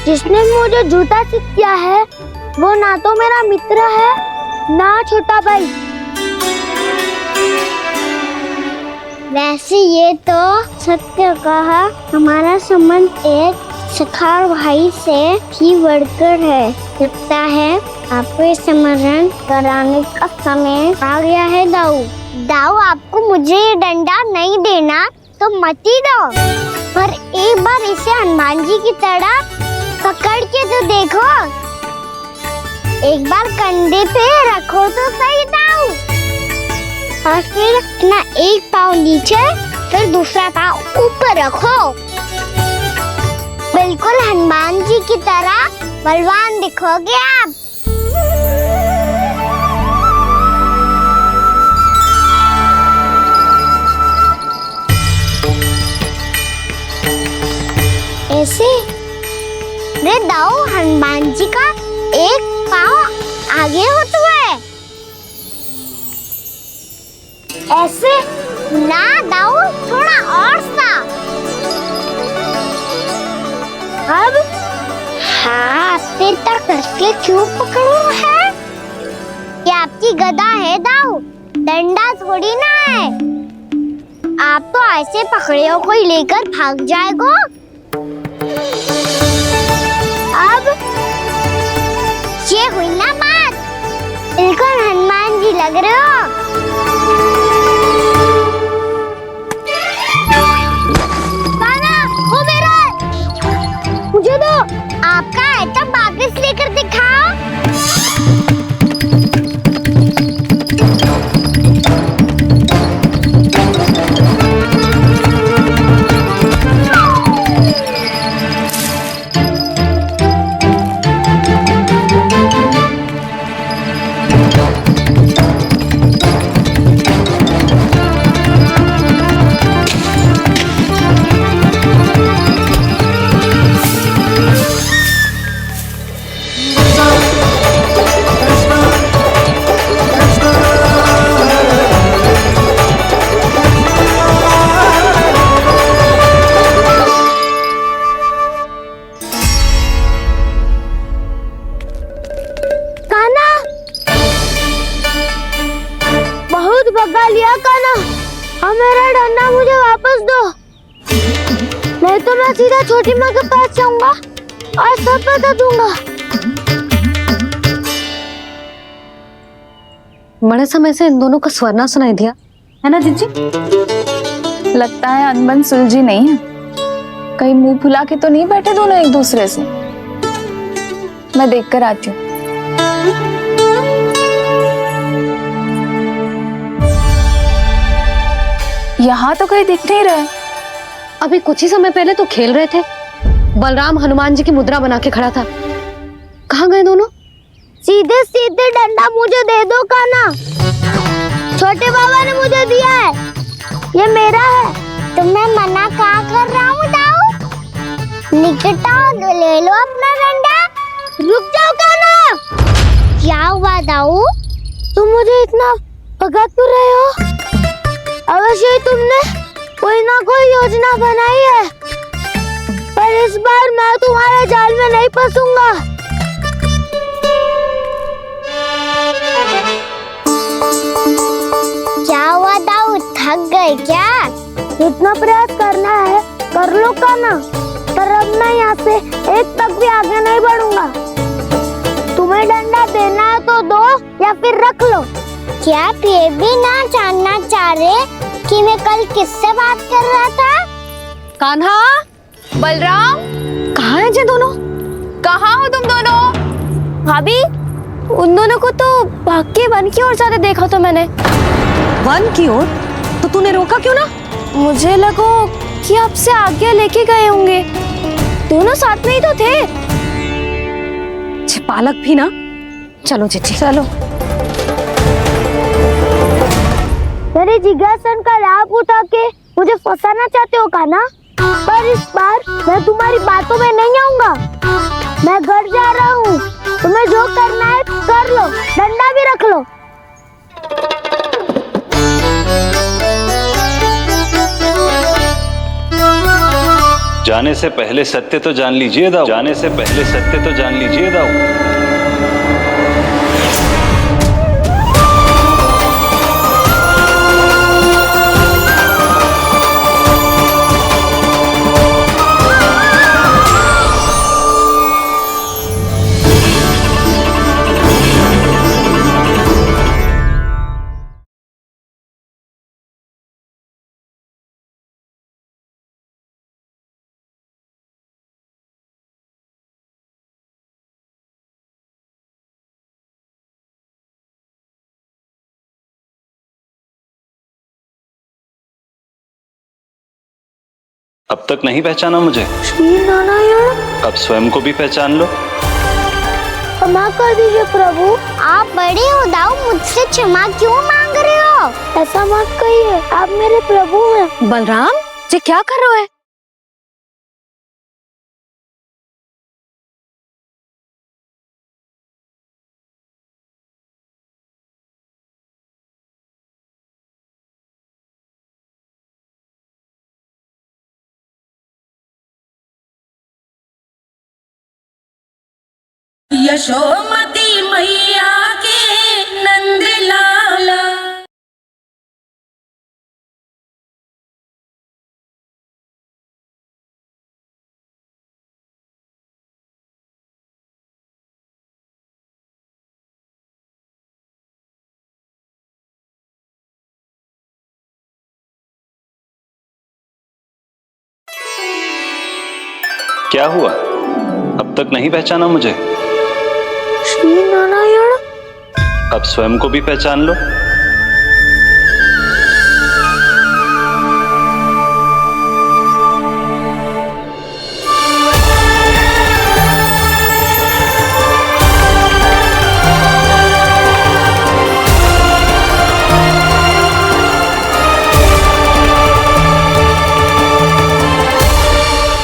जिसने मुझे झूठा सिखाया है वो ना तो मेरा मित्र है ना छोटा भाई। वैसे ये तो सत्य कहा, हमारा संबंध एक सखार भाई से भी बढ़कर है। लगता है आपको स्मरण कराने का समय आ गया है दाऊ। दाऊ, आपको मुझे ये डंडा नहीं देना तो मत ही दो, पर एक बार इसे हनुमान जी की तरह पकड़ के तो देखो। एक बार कंधे पे रखो तो सही दाऊ, और फिर अपना एक पाँव नीचे फिर दूसरा पाँव ऊपर रखो। बिल्कुल हनुमान जी की तरह बलवान दिखोगे आप। ऐसे रे दाऊ, हनुमान जी का एक पाँव आगे होता है। ऐसे ना दाऊ, थोड़ा और सा। अब हाथ पे तक कसके क्यों पकड़ो है? ये आपकी गदा है दाऊ, डंडा थोड़ी ना है। आप तो ऐसे पकड़ियों को ही लेकर भाग जाएगो। अब ये हुई ना बात, बिल्कुल हनुमान जी लग रहे हो। काना, वो मेरा, मुझे दो। आपका आइटम वापस लेकर दिखाओ। उठा लिया कान्हा। हाँ मेरा डंडा मुझे वापस दो, नहीं तो मैं सीधा छोटी माँ के पास जाऊंगा और सब बता दूंगा। बड़े समय से इन दोनों का स्वर ना सुनाई दिया, है ना जीजी? लगता है अनबन सुलझी नहीं है। कहीं मुंह फुला के तो नहीं बैठे दोनों एक दूसरे से। मैं देख कर आती हूँ। यहाँ तो कहीं दिख नहीं रहा। अभी कुछ ही समय पहले तो खेल रहे थे। बलराम हनुमान जी की मुद्रा बना के खड़ा था। कहाँ गए दोनों? सीधे सीधे डंडा मुझे दे दो कान्हा। छोटे बाबा ने मुझे दिया है, ये मेरा है। तो मैं मना कहाँ कर रहा हूँ दाऊ? निकट आओ तो ले लो अपना डंडा। रुक जाओ कान्हा। क्या हुआ दाऊ? तुम मुझे इतना भगा क्यों रहे हो? अवश्य ही तुमने कोई ना कोई योजना बनाई है, पर इस बार मैं तुम्हारे जाल में नहीं फंसूंगा। क्या हुआ दाऊ, थक गए क्या? इतना प्रयास करना है कर लो कान्हा, पर अब मैं यहाँ से एक तक भी आगे नहीं बढ़ूंगा। तुम्हें डंडा देना है तो दो या फिर रख लो। क्या आप ये भी ना जानना चाह रहे कि मैं कल किससे बात कर रहा था? कान्हा, बलराम, कहाँ हैं ये दोनों? कहाँ हो तुम दोनों? भाभी, उन दोनों को तो भाग के वन की ओर जाते देखा तो मैंने। वन की ओर? तो तूने रोका क्यों ना? मुझे लगा कि आपसे आगे लेके गए होंगे। दोनों साथ में ही तो थे। पालक भी ना। चलो चिट्ठी, चलो। मेरे जिज्ञासन का लाभ उठा के मुझे फंसाना चाहते हो कान्हा? पर इस बार मैं तुम्हारी बातों में नहीं आऊंगा। मैं घर जा रहा हूँ, तुम्हें जो करना है कर लो, डंडा भी रख लो। जाने से पहले सत्य तो जान लीजिए दाऊ। जाने से पहले सत्य तो जान लीजिए दाऊ। अब तक नहीं पहचाना मुझे? श्री नारायण। अब स्वयं को भी पहचान लो। क्षमा कर दीजिए प्रभु। आप बड़े हो दाऊ, मुझसे क्षमा क्यों मांग रहे हो? ऐसा मत कहिए, आप मेरे प्रभु हैं। बलराम, ये क्या कर रहे हो? यशोमती मैया के नंद लाला। क्या हुआ? अब तक नहीं पहचाना मुझे? श्री नारायण। अब स्वयं को भी पहचान लो।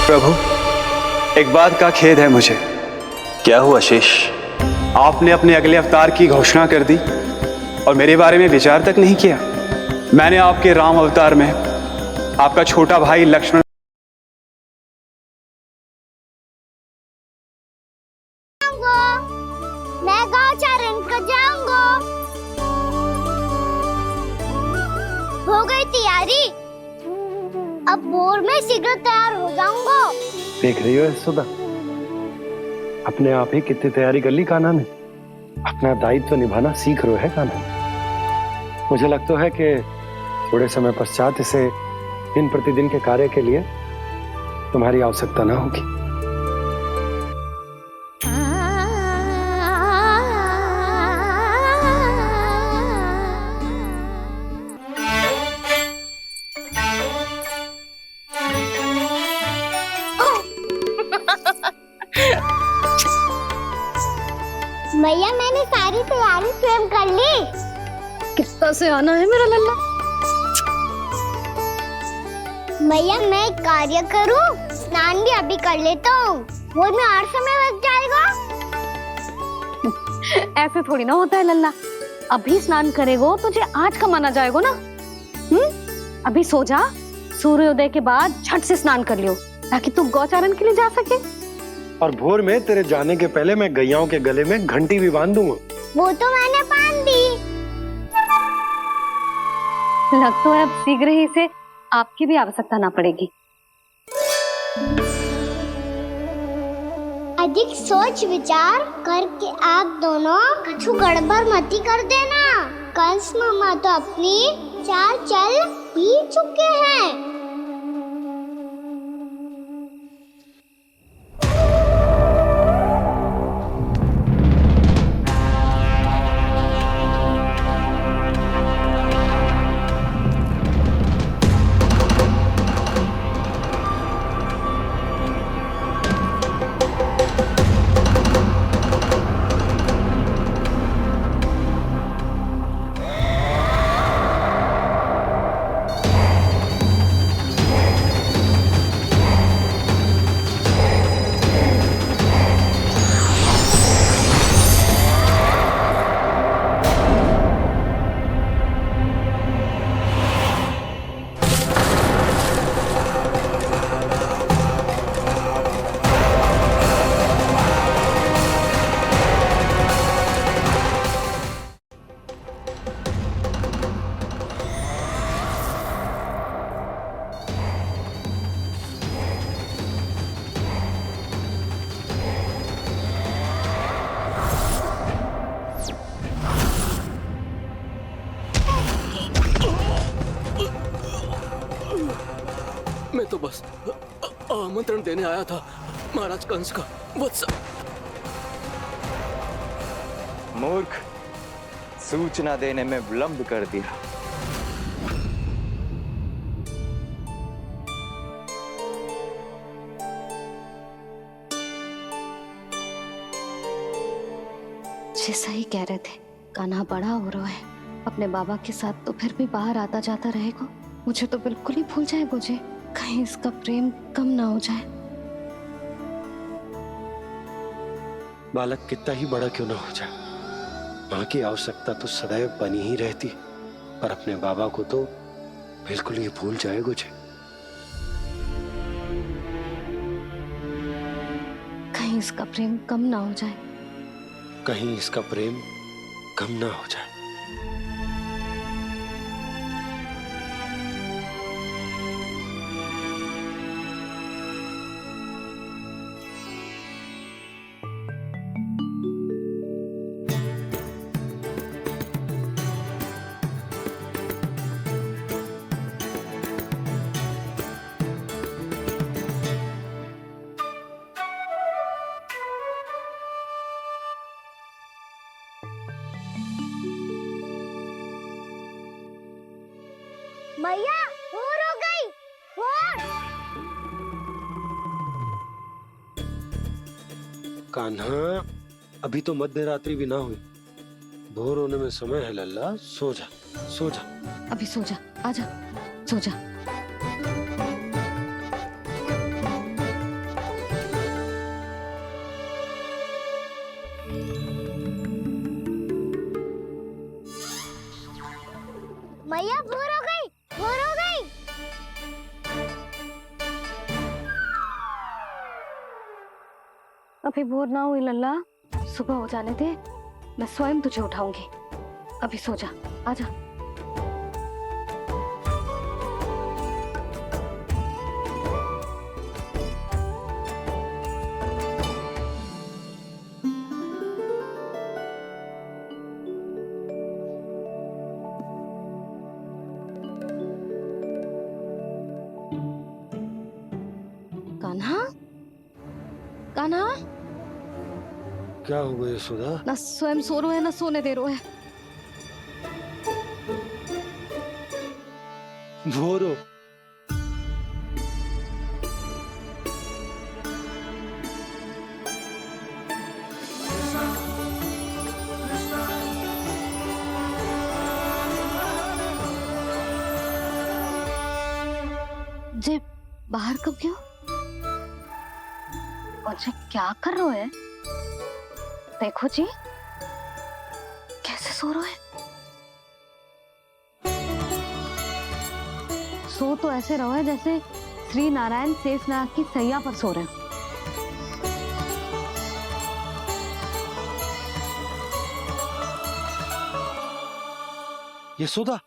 प्रभु, एक बात का खेद है मुझे। क्या हुआ शेष? आपने अपने अगले अवतार की घोषणा कर दी और मेरे बारे में विचार तक नहीं किया। मैंने आपके राम अवतार में आपका छोटा भाई लक्ष्मण मैं गाँव चारण को जाऊंगा। तैयारी। अब भोर में शीघ्र तैयार हो जाऊंगा। देख रही हो सुधा, अपने आप ही कितनी तैयारी कर ली कान्हा ने। अपना दायित्व निभाना सीख रहे है कान्हा। मुझे लगता है कि थोड़े समय पश्चात इसे दिन प्रतिदिन के कार्य के लिए तुम्हारी आवश्यकता ना होगी। भैया मैंने सारी तैयारी स्वयं कर ली। कितना से आना है मेरा लल्ला। भैया मैं एक कार्य करूं, स्नान भी अभी कर लेता हूँ, वो में और समय लग जाएगा। ऐसे थोड़ी ना होता है लल्ला, अभी स्नान करेगो तुझे आज का माना जाएगा ना। अभी सो जा, सूर्योदय के बाद झट से स्नान कर लियो ताकि तू गौचारण के लिए जा सके। और भोर में तेरे जाने के पहले मैं गैयाओं के गले में घंटी भी बांध दूंगा। वो तो मैंने बांध दी। लग तो है अब शीघ्र ही से आपकी भी आवश्यकता ना पड़ेगी। अधिक सोच विचार करके आप दोनों कछु गड़बड़ मती कर देना। कंस मामा तो अपनी चाल चल भी चुके हैं। मैं तो बस आमंत्रण देने आया था महाराज कंस का। वत्स मूर्ख, सूचना देने में विलंब कर दिया। जैसा ही कह रहे थे, कान्हा बड़ा हो रहा है, अपने बाबा के साथ तो फिर भी बाहर आता जाता रहेगा। मुझे तो बिल्कुल ही भूल जाए मुझे, कहीं इसका प्रेम कम ना हो जाए। बालक कितना ही बड़ा क्यों ना हो जाए, माँ की आवश्यकता तो सदैव बनी ही रहती, पर अपने बाबा को तो बिल्कुल ही भूल जाए मुझे। कहीं इसका प्रेम कम ना हो जाए, कहीं इसका प्रेम कम ना हो जाए। भैया भोर हो गई। भोर। कान्हा, अभी तो मध्य रात्रि भी ना हुई, भोर होने में समय है लल्ला। सो जा, सो जा। अभी सो जा, आजा, सो जा। भैया भोर हो गई, भोर हो गई। अभी भोर ना हुई लल्ला, सुबह हो जाने दे, मैं स्वयं तुझे उठाऊंगी। अभी सो जा, आजा। कान्हा, क्या हुआ यशोदा? ना स्वयं सो रहे है ना सोने दे रहे है। भोरो जे बाहर कब गयो और जे क्या कर रहे है? देखो जी कैसे सो रहे है। सो तो ऐसे रहो है जैसे श्री नारायण शेषनाग की सैया पर सो रहे हैं। यशोदा,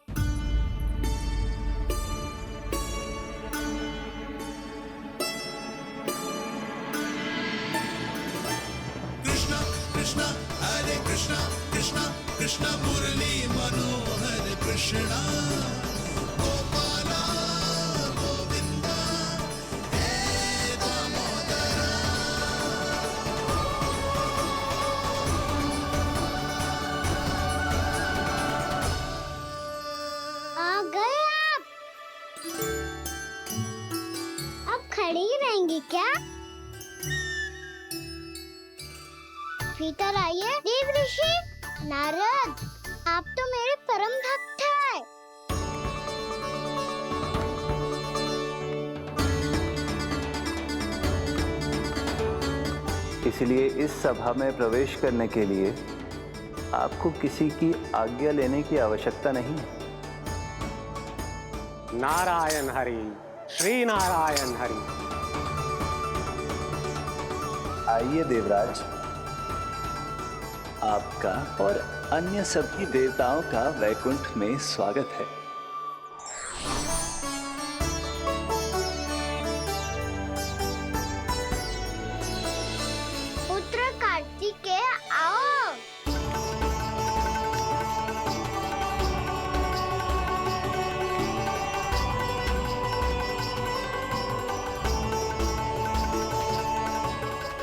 कृष्णा कृष्णा हरे कृष्णा कृष्णा कृष्णा मुरली मनोहर कृष्णा गोपाला गोविंदा हे दामोदरा। आ गए आप। अब खड़ी ही रहेंगी क्या? भीतर आइए देव ऋषि। नारद, आप तो मेरे परम भक्त हैं। इसलिए इस सभा में प्रवेश करने के लिए आपको किसी की आज्ञा लेने की आवश्यकता नहीं है। नारायण हरि, श्री नारायण हरि। आइए देवराज, आपका और अन्य सभी देवताओं का वैकुंठ में स्वागत है। पुत्र कार्तिकेय आओ।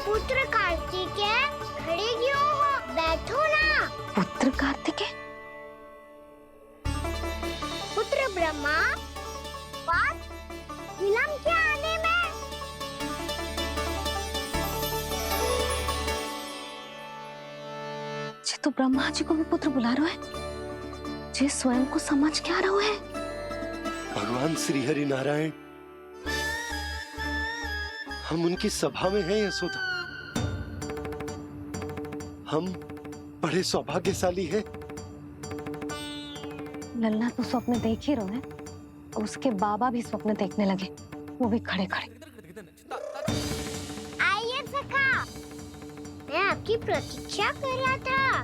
पुत्र कार्तिकेय खड़े क्यों हो? बैठो ना। पुत्र कार्तिकेय, पुत्र ब्रह्मा, बात विलंब क्या आने में? जे तो ब्रह्मा जी को भी पुत्र बुला रहे है, जे स्वयं को समझ क्या रहे है। भगवान श्री हरि नारायण, हम उनकी सभा में हैं यशोदा। हम बड़े सौभाग्यशाली हैं। लल्ला तो स्वप्न देख ही रहे हैं और उसके बाबा भी स्वप्न देखने लगे, वो भी खड़े खड़े। आइए सखा, मैं आपकी प्रतीक्षा कर रहा था।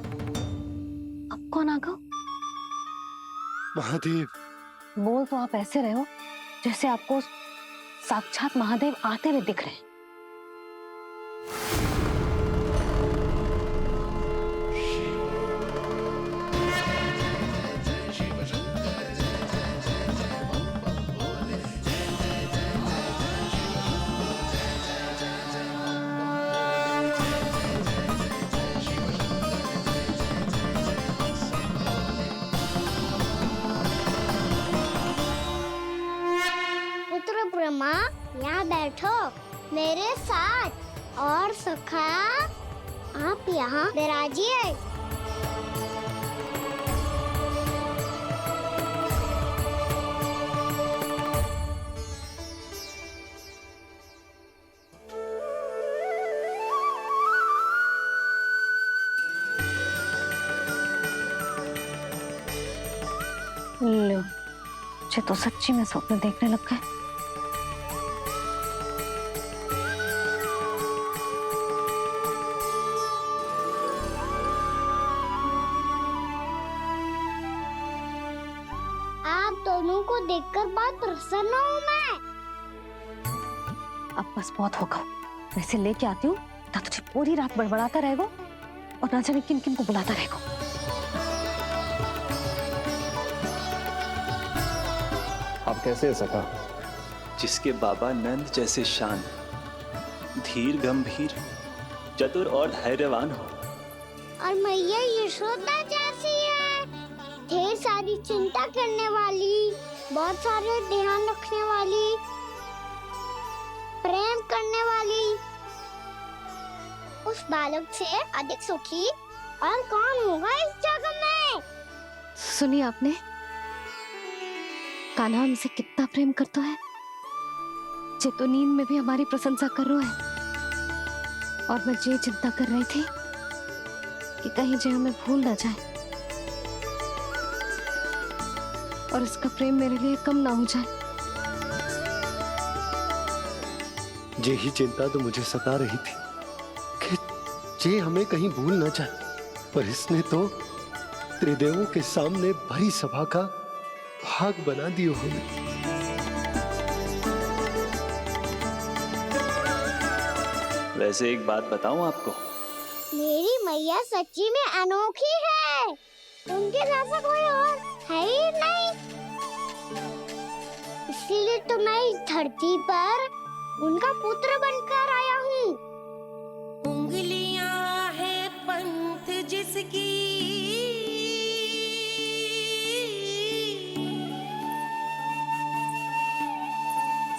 अब कौन आ गया? महादेव। बोल तो आप ऐसे रहे हो जैसे आपको साक्षात महादेव आते हुए दिख रहे हैं। पुत्र ब्रह्मा, यहाँ बैठो मेरे साथ। और सखा, आप यहाँ विराजिए। लो, ये तो सच्ची में स्वप्न देखने लग गए। आप दोनों को देखकर बहुत प्रसन्न हूँ मैं। अब बस बहुत होगा, वैसे लेके आती हूँ ना, तुझे पूरी रात बड़बड़ाता रहेगा और ना जाने किन किन को बुलाता रहेगा। आप कैसे है सखा? जिसके बाबा नंद जैसे शांत, धीर गंभीर चतुर और धैर्यवान हो। और मैया यशोदा जैसी है, ढेर सारी चिंता करने वाली, बहुत सारे ध्यान रखने वाली, प्रेम करने वाली। उस बालक से अधिक सुखी और कौन होगा इस जग में? सुनिए आपने, कान्हा हमसे कितना प्रेम करता है। जे तो नींद में भी हमारी प्रशंसा कर रहा है। और मैं ये चिंता कर रही थी कि कहीं जे हमें भूल ना जाए और इसका प्रेम मेरे लिए कम ना हो जाए। यही चिंता तो मुझे सता रही थी कि जे हमें कहीं भूल ना जाए, पर इसने तो त्रिदेवों के सामने भरी सभा का भाग बना दियो हमें। वैसे एक बात बताऊं आपको, मेरी मैया सच्ची में अनोखी है। उनके जैसा कोई और है ही नहीं। इसलिए तो मैं इस धरती पर उनका पुत्र बनकर आया हूँ। उंगलियां है पंथ जिसकी,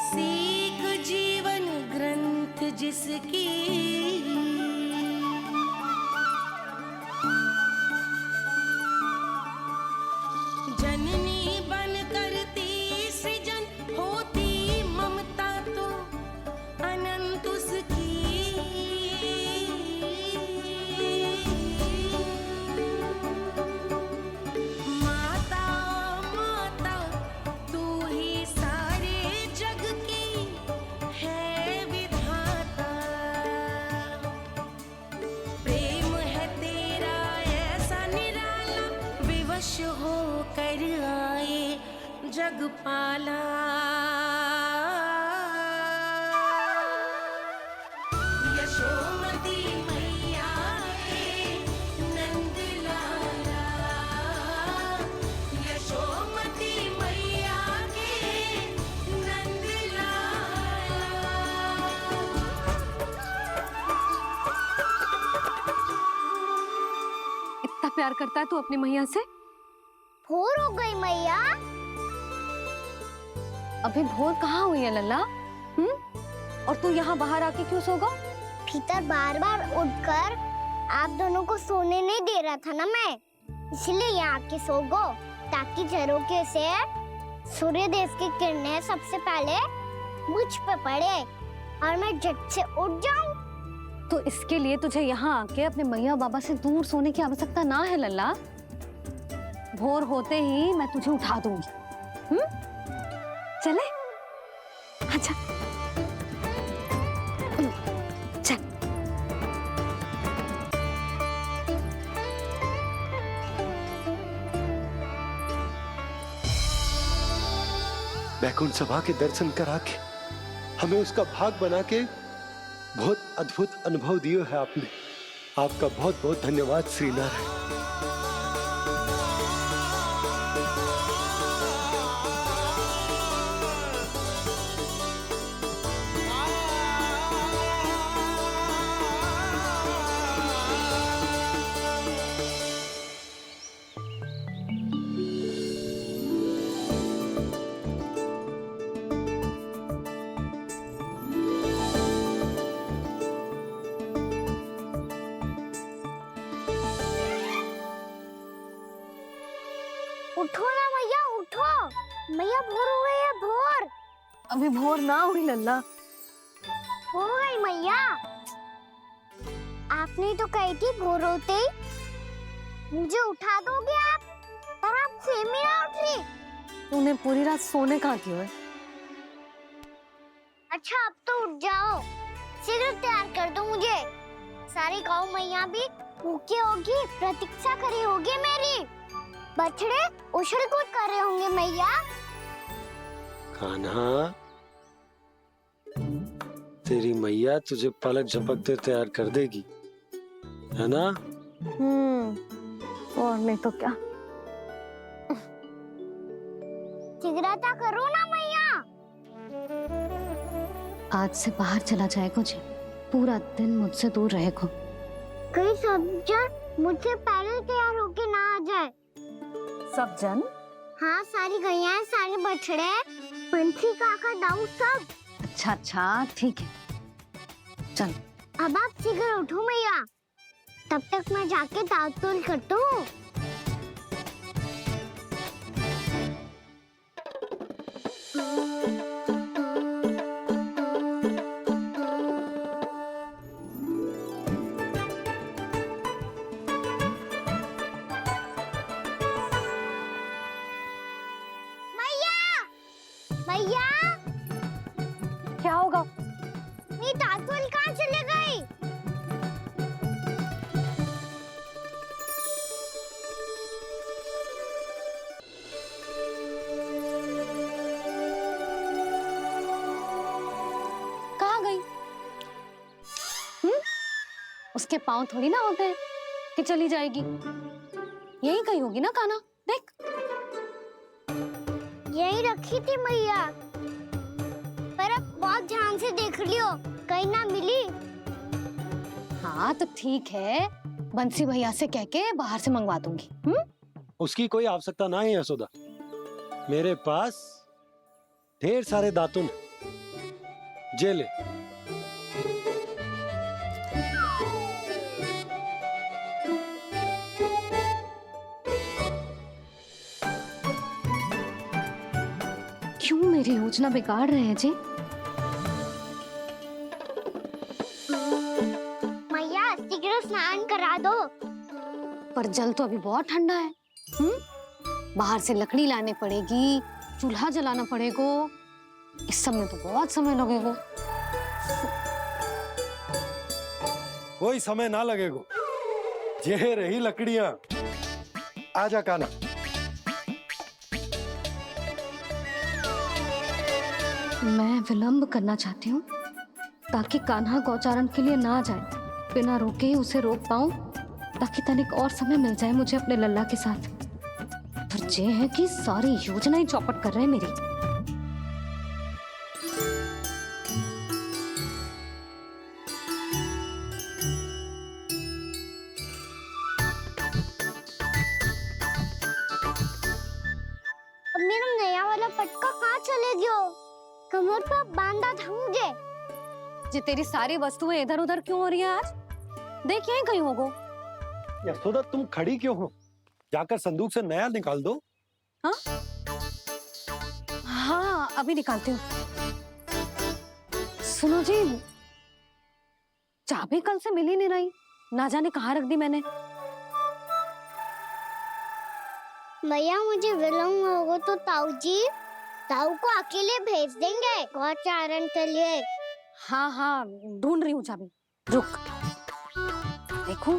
सीख जीवन ग्रंथ जिसकी, जननी बन करती सृजन होती ममता तो अनंत उसकी। माता माता तू ही सारे जग की है विधाता। प्रेम है तेरा ऐसा निराला, विवश हो कर आए जग पाला। यशोमती मैया के नंद लाला, यशोमती मैया के नंद लाला। इतना प्यार करता है तू अपनी मैया से? भोर हो गई मैया। अभी भोर कहाँ हुई है लल्ला? और तू यहाँ बाहर आके क्यों सो गया? भीतर बार बार उठकर आप दोनों को सोने नहीं दे रहा था ना मैं, इसलिए यहाँ आके सो गो, ताकि झरोखे से सूर्य देव की किरणें सबसे पहले मुझ पे पड़े और मैं झट से उठ जाऊं। तो इसके लिए तुझे यहाँ आके अपने मैया बाबा से दूर सोने की आवश्यकता ना है लल्ला। भोर होते ही मैं तुझे उठा दूंगी। चले? अच्छा चल। बैकुंठ सभा के दर्शन करा के हमें उसका भाग बना के बहुत अद्भुत अनुभव दियो है आपने। आपका बहुत बहुत धन्यवाद श्री नारायण। उठो ना मैया, उठो। मैया भोर हो गई है, भोर। अभी भोर ना हुई लल्ला। हो गई मैया। आपने तो कही थी भोर होते ही मुझे उठा दोगे आप, पर आप सेम ही ना उठ रही। तूने पूरी रात सोने कहाँ की है? अच्छा अब तो उठ जाओ, शीघ्र तैयार कर दो मुझे। सारी गौ मैया भी भूखी होगी, प्रतीक्षा करी होगी मेरी। बछड़े उछल कूद कर रहे होंगे मैया। कान्हा, तेरी मैया तुझे पलक झपकते तैयार कर देगी, है ना? और नहीं तो क्या। शीघ्रता करो ना मैया। आज से बाहर चला जाएगा जी। पूरा दिन मुझसे दूर रहेगा। कहीं सब जन मुझसे पहले तैयार होके ना आ जाए। सब जन? हाँ, सारी गैया, सारे बछड़े, पंछी, काका, दाऊ सब। अच्छा अच्छा, ठीक है, चल। अब आप शीघ्र उठो मैया, तब तक मैं जाके ताल-तोल करता हूँ। मैया, क्या होगा? मेरी ताल-तोल कहाँ चले गई? कहाँ गई? उसके पाँव थोड़ी ना होते हैं कि चली जाएगी। यही कहीं होगी ना कान्हा, देख। यही रखी थी मैया, पर अब बहुत ध्यान से देख लियो, कहीं ना मिली। हाँ तो ठीक है, बंसी भैया से कह के बाहर से मंगवा दूंगी। उसकी कोई आवश्यकता ना है यशोदा, मेरे पास ढेर सारे दातुन जे ले। क्यों मेरी योजना बिगाड़ रहे हैं जी? मैया शीघ्र स्नान करा दो। पर जल तो अभी बहुत ठंडा है। बाहर से लकड़ी लाने पड़ेगी, चूल्हा जलाना पड़ेगा, इस सब में तो बहुत समय लगेगा। कोई समय ना लगेगा, ये रही लकड़ियां। आजा कान्हा। मैं विलंब करना चाहती हूँ ताकि कान्हा गौचारण के लिए ना जाए, बिना रोके ही उसे रोक पाऊं, ताकि तनिक और समय मिल जाए मुझे अपने लल्ला के साथ। पर ये है कि सारी योजना ही चौपट कर रहे हैं मेरी। अब मेरा नया वाला पटका कहाँ चले गयो? कमर पर बांधा था मुझे। जी तेरी सारी वस्तुएं इधर उधर क्यों हो रही है आज? देख यहीं कहीं होगो। यशोदा तुम खड़ी क्यों हो? जाकर संदूक से नया निकाल दो। हाँ हाँ, अभी निकालती हूँ। सुनो जी, चाबी कल से मिल ही नहीं रही, ना जाने कहाँ रख दी मैंने। भैया मुझे विलम्ब होगा तो ताऊ को अकेले भेज देंगे गौचारण के लिए। हाँ हाँ, ढूंढ रही हूँ चाबी, रुक। देखो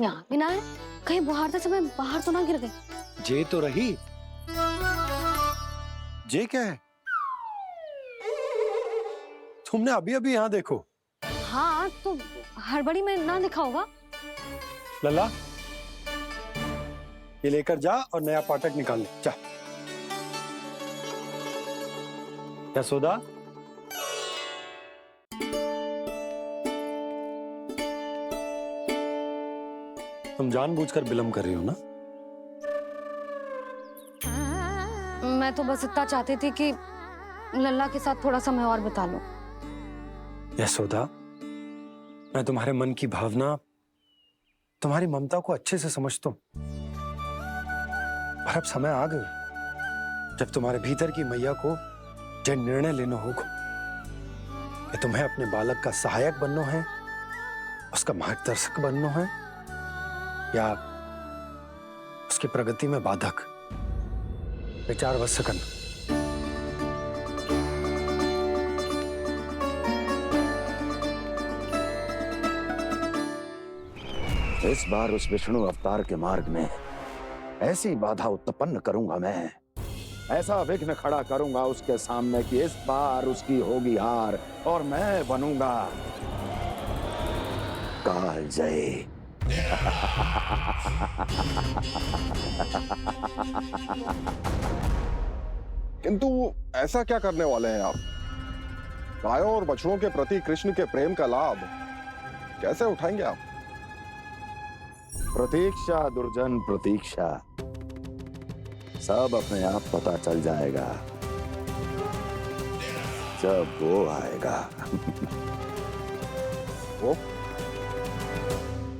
यहाँ भी ना है, कहीं बुहारते समय बाहर तो ना गिर गई। जे तो रही। जे क्या है? तुमने अभी अभी यहाँ देखो। हाँ तो हड़बड़ी में ना दिखा होगा। लल्ला, ये लेकर जा और नया पाठक निकाल ले, जा। यशोदा, तुम जानबूझकर विलंब कर रही हो ना? मैं तो बस इतना चाहती थी कि लल्ला के साथ थोड़ा समय और बिता लूं। यशोदा, मैं तुम्हारे मन की भावना, तुम्हारी ममता को अच्छे से समझता हूं। पर अब समय आ गया जब तुम्हारे भीतर की मैया को जो निर्णय लेना होगा कि तुम्हें अपने बालक का सहायक बनना है, उसका मार्गदर्शक बनना है, या उसकी प्रगति में बाधक। विचार अवश्य करना। इस बार उस विष्णु अवतार के मार्ग में ऐसी बाधा उत्पन्न करूंगा मैं, ऐसा विघ्न खड़ा करूंगा उसके सामने कि इस बार उसकी होगी हार और मैं बनूंगा कालजयी। किंतु ऐसा क्या करने वाले हैं आप? गायों और बछड़ों के प्रति कृष्ण के प्रेम का लाभ कैसे उठाएंगे आप? प्रतीक्षा दुर्जन प्रतीक्षा, सब अपने आप पता चल जाएगा जब वो आएगा।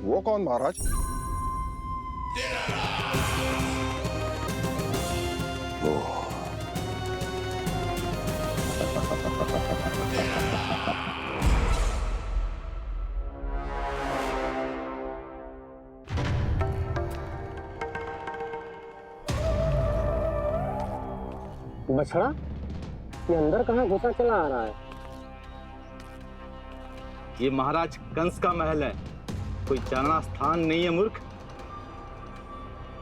वो कौन महाराज? वो बछड़ा, ये अंदर कहाँ घुसा चला आ रहा है? ये महाराज कंस का महल है, कोई चारणा स्थान नहीं है मूर्ख।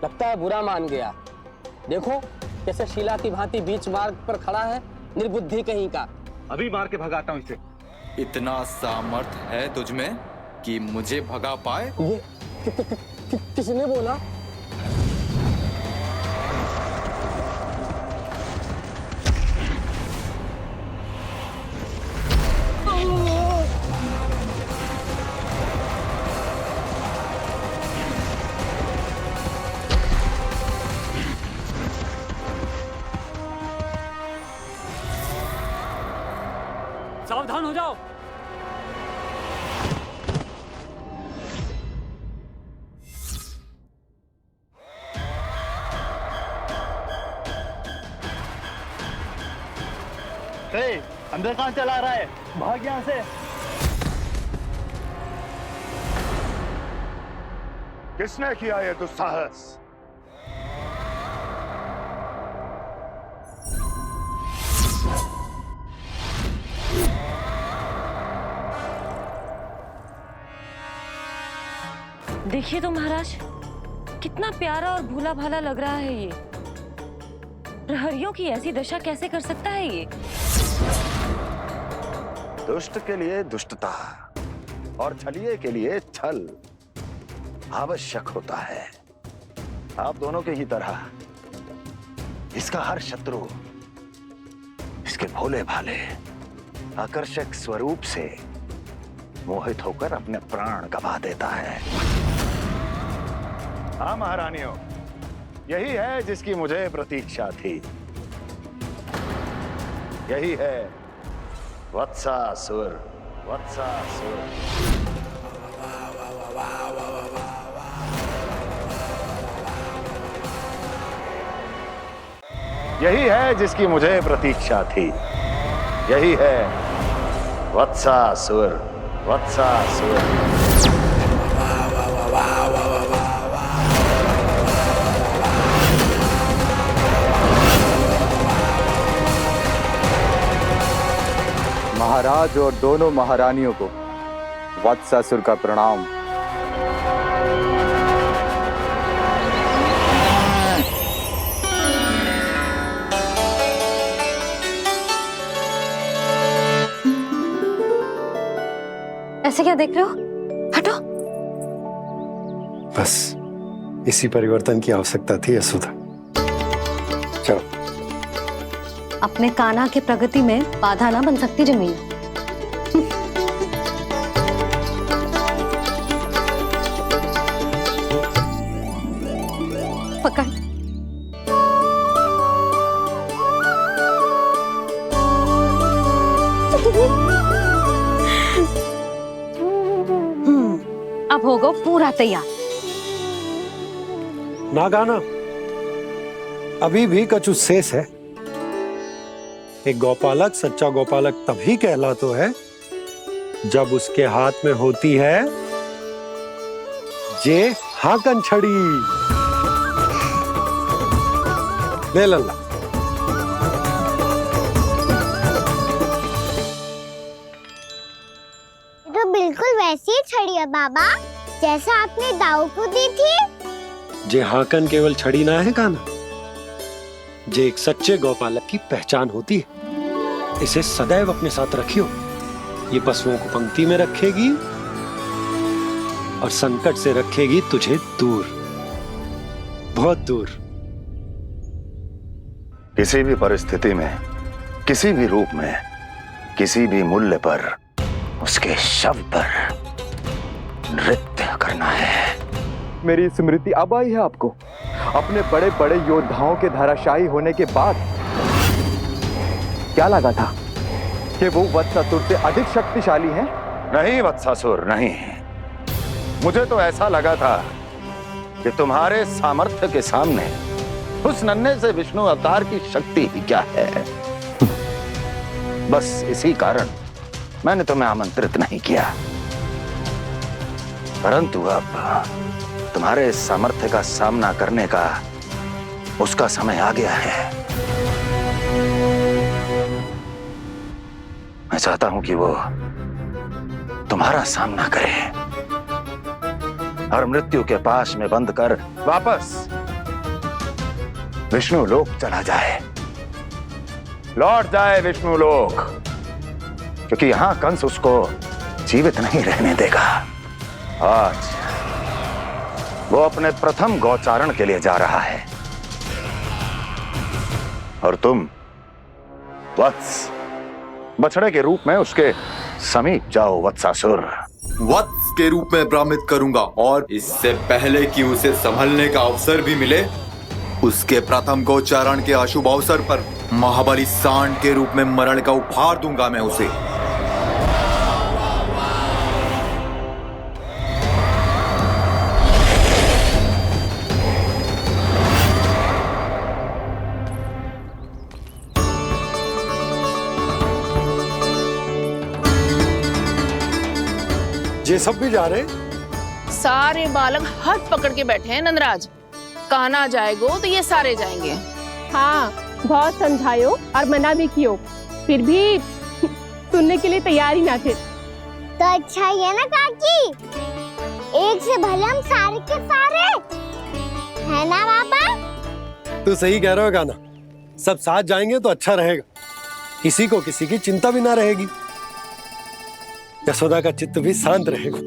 लगता है बुरा मान गया। देखो कैसे शिला की भांति बीच मार्ग पर खड़ा है, निर्बुद्धि कहीं का। अभी मार के भगाता हूँ इसे। इतना सामर्थ है तुझमें कि मुझे भगा पाए? ये किसने बोला? सावधान हो जाओ। अंदर कहाँ चला रहा है? भाग यहाँ से। किसने किया ये दुस्साहस? देखिए तो महाराज, कितना प्यारा और भोला भाला लग रहा है ये। प्रहरियों की ऐसी दशा कैसे कर सकता है ये? दुष्ट के लिए दुष्टता और छलिए के लिए छल आवश्यक होता है। आप दोनों के ही तरह इसका हर शत्रु इसके भोले भाले आकर्षक स्वरूप से मोहित होकर अपने प्राण गवा देता है। हाँ महारानियों, यही है जिसकी मुझे प्रतीक्षा थी। यही है वत्सासुर। वत्सासुर यही है जिसकी मुझे प्रतीक्षा थी। यही है वत्सासुर। वत्सासुर महाराज और दोनों महारानियों को वत्सासुर का प्रणाम। ऐसे क्या देख रहे हो? हटो। बस इसी परिवर्तन की आवश्यकता थी यशोदा। चलो। अपने कान्हा की प्रगति में बाधा ना बन सकती जमीन। पकड़। अब होगा पूरा तैयार। ना गाना, अभी भी कछु शेष है। एक गौपालक सच्चा गौपालक तभी कहलाता है जब उसके हाथ में होती है जे हाकन छड़ी। ले लल्ला। तो बिल्कुल वैसी ही छड़ी है बाबा, जैसा आपने दाऊ को दी थी। जे हाकन केवल छड़ी ना है काना, जे एक सच्चे गौपालक की पहचान होती है। इसे सदैव अपने साथ रखियो। ये पशुओं को पंक्ति में रखेगी और संकट से रखेगी तुझे दूर, बहुत दूर। किसी भी परिस्थिति में, किसी भी रूप में, किसी भी मूल्य पर उसके शव पर नृत्य करना है। मेरी स्मृति अब आई है आपको? अपने बड़े बड़े योद्धाओं के धराशायी होने के बाद क्या लगा था कि वो वत्सासुर से अधिक शक्तिशाली हैं? नहीं वत्सासुर, नहीं। मुझे तो ऐसा लगा था कि तुम्हारे सामर्थ्य के सामने उस नन्हे से विष्णु अवतार की शक्ति ही क्या है। बस इसी कारण मैंने तुम्हें आमंत्रित नहीं किया। परंतु अब तुम्हारे सामर्थ्य का सामना करने का उसका समय आ गया है। मैं चाहता हूं कि वो तुम्हारा सामना करे और मृत्यु के पास में बंद कर वापस विष्णु लोक चला जाए, लौट जाए विष्णु लोक, क्योंकि यहां कंस उसको जीवित नहीं रहने देगा। आज वो अपने प्रथम गौचारण के लिए जा रहा है और तुम वत्स, बछड़े के रूप में उसके समीप जाओ वत्सासुर। वत्स के रूप में भ्रमित करूंगा और इससे पहले कि उसे संभलने का अवसर भी मिले, उसके प्रथम गोचारण के अशुभ अवसर पर महाबली सांड के रूप में मरण का उपहार दूंगा मैं उसे। ये सब भी जा रहे? सारे बालक हाथ पकड़ के बैठे हैं नंदराज। कान्हा जाएगो तो ये सारे जाएंगे। हाँ, बहुत समझायो और मना भी कियो, फिर भी सुनने के लिए तैयार ही ना थे। तो अच्छा ही है ना काकी, एक से भले हम सारे के सारे, है ना पापा? तू सही कह रहे हो गाना, सब साथ जाएंगे तो अच्छा रहेगा, किसी को किसी की चिंता भी ना रहेगी, यशोदा का चित्त भी शांत रहेगा,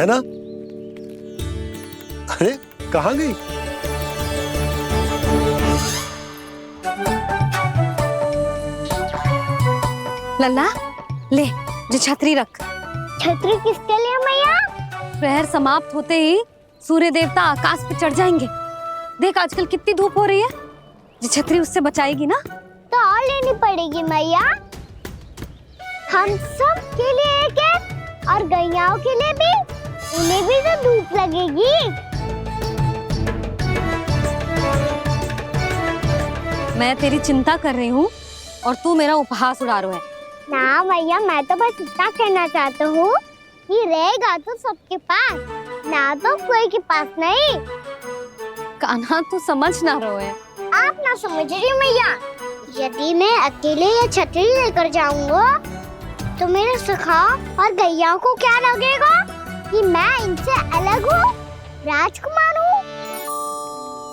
है ना? अरे कहाँ गई? लल्ला ले, जो छतरी रख। छतरी किसके लिए मैया? प्रहर समाप्त होते ही सूर्य देवता आकाश पे चढ़ जाएंगे। देख आजकल कितनी धूप हो रही है, जो छतरी उससे बचाएगी ना। तो और लेनी पड़ेगी मैया, हम सब के लिए एक एक, और गैयाओं के लिए भी, उन्हें भी तो धूप लगेगी। मैं तेरी चिंता कर रही हूँ और तू मेरा उपहास उड़ा रहा है। ना भैया, मैं तो बस इतना कहना चाहता हूँ कि रहेगा तो सबके पास, ना तो कोई के पास नहीं। कान्हा तू समझ ना रहो है। आप ना समझ रही मैया, यदि मैं अकेले ये छतरी लेकर जाऊंगा तो मेरे सखा और गैया को क्या लगेगा कि मैं इनसे अलग हूँ, राजकुमार हूँ।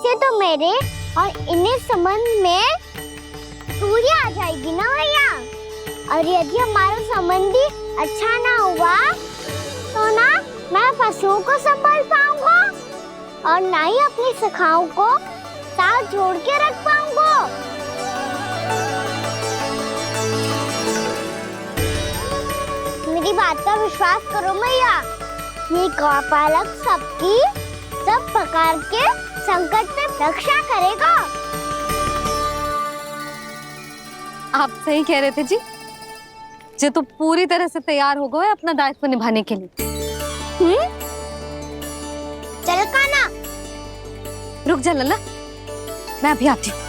ये तो मेरे और इन्हें संबंध में दूरी आ जाएगी ना भैया। और यदि हमारा संबंध ही अच्छा ना हुआ तो ना मैं पशुओं को संभाल पाऊंगा और ना ही अपनी सखाओं को साथ जोड़ के रख पाऊंगा। मेरी बात का विश्वास करो मैया, ये गौपालक सबकी सब प्रकार के संकट से रक्षा करेगा। आप सही कह रहे थे जी, जो तो पूरी तरह से तैयार हो गए अपना दायित्व निभाने के लिए। चल कान्हा, रुक जा लल्ला, मैं अभी आती हूँ।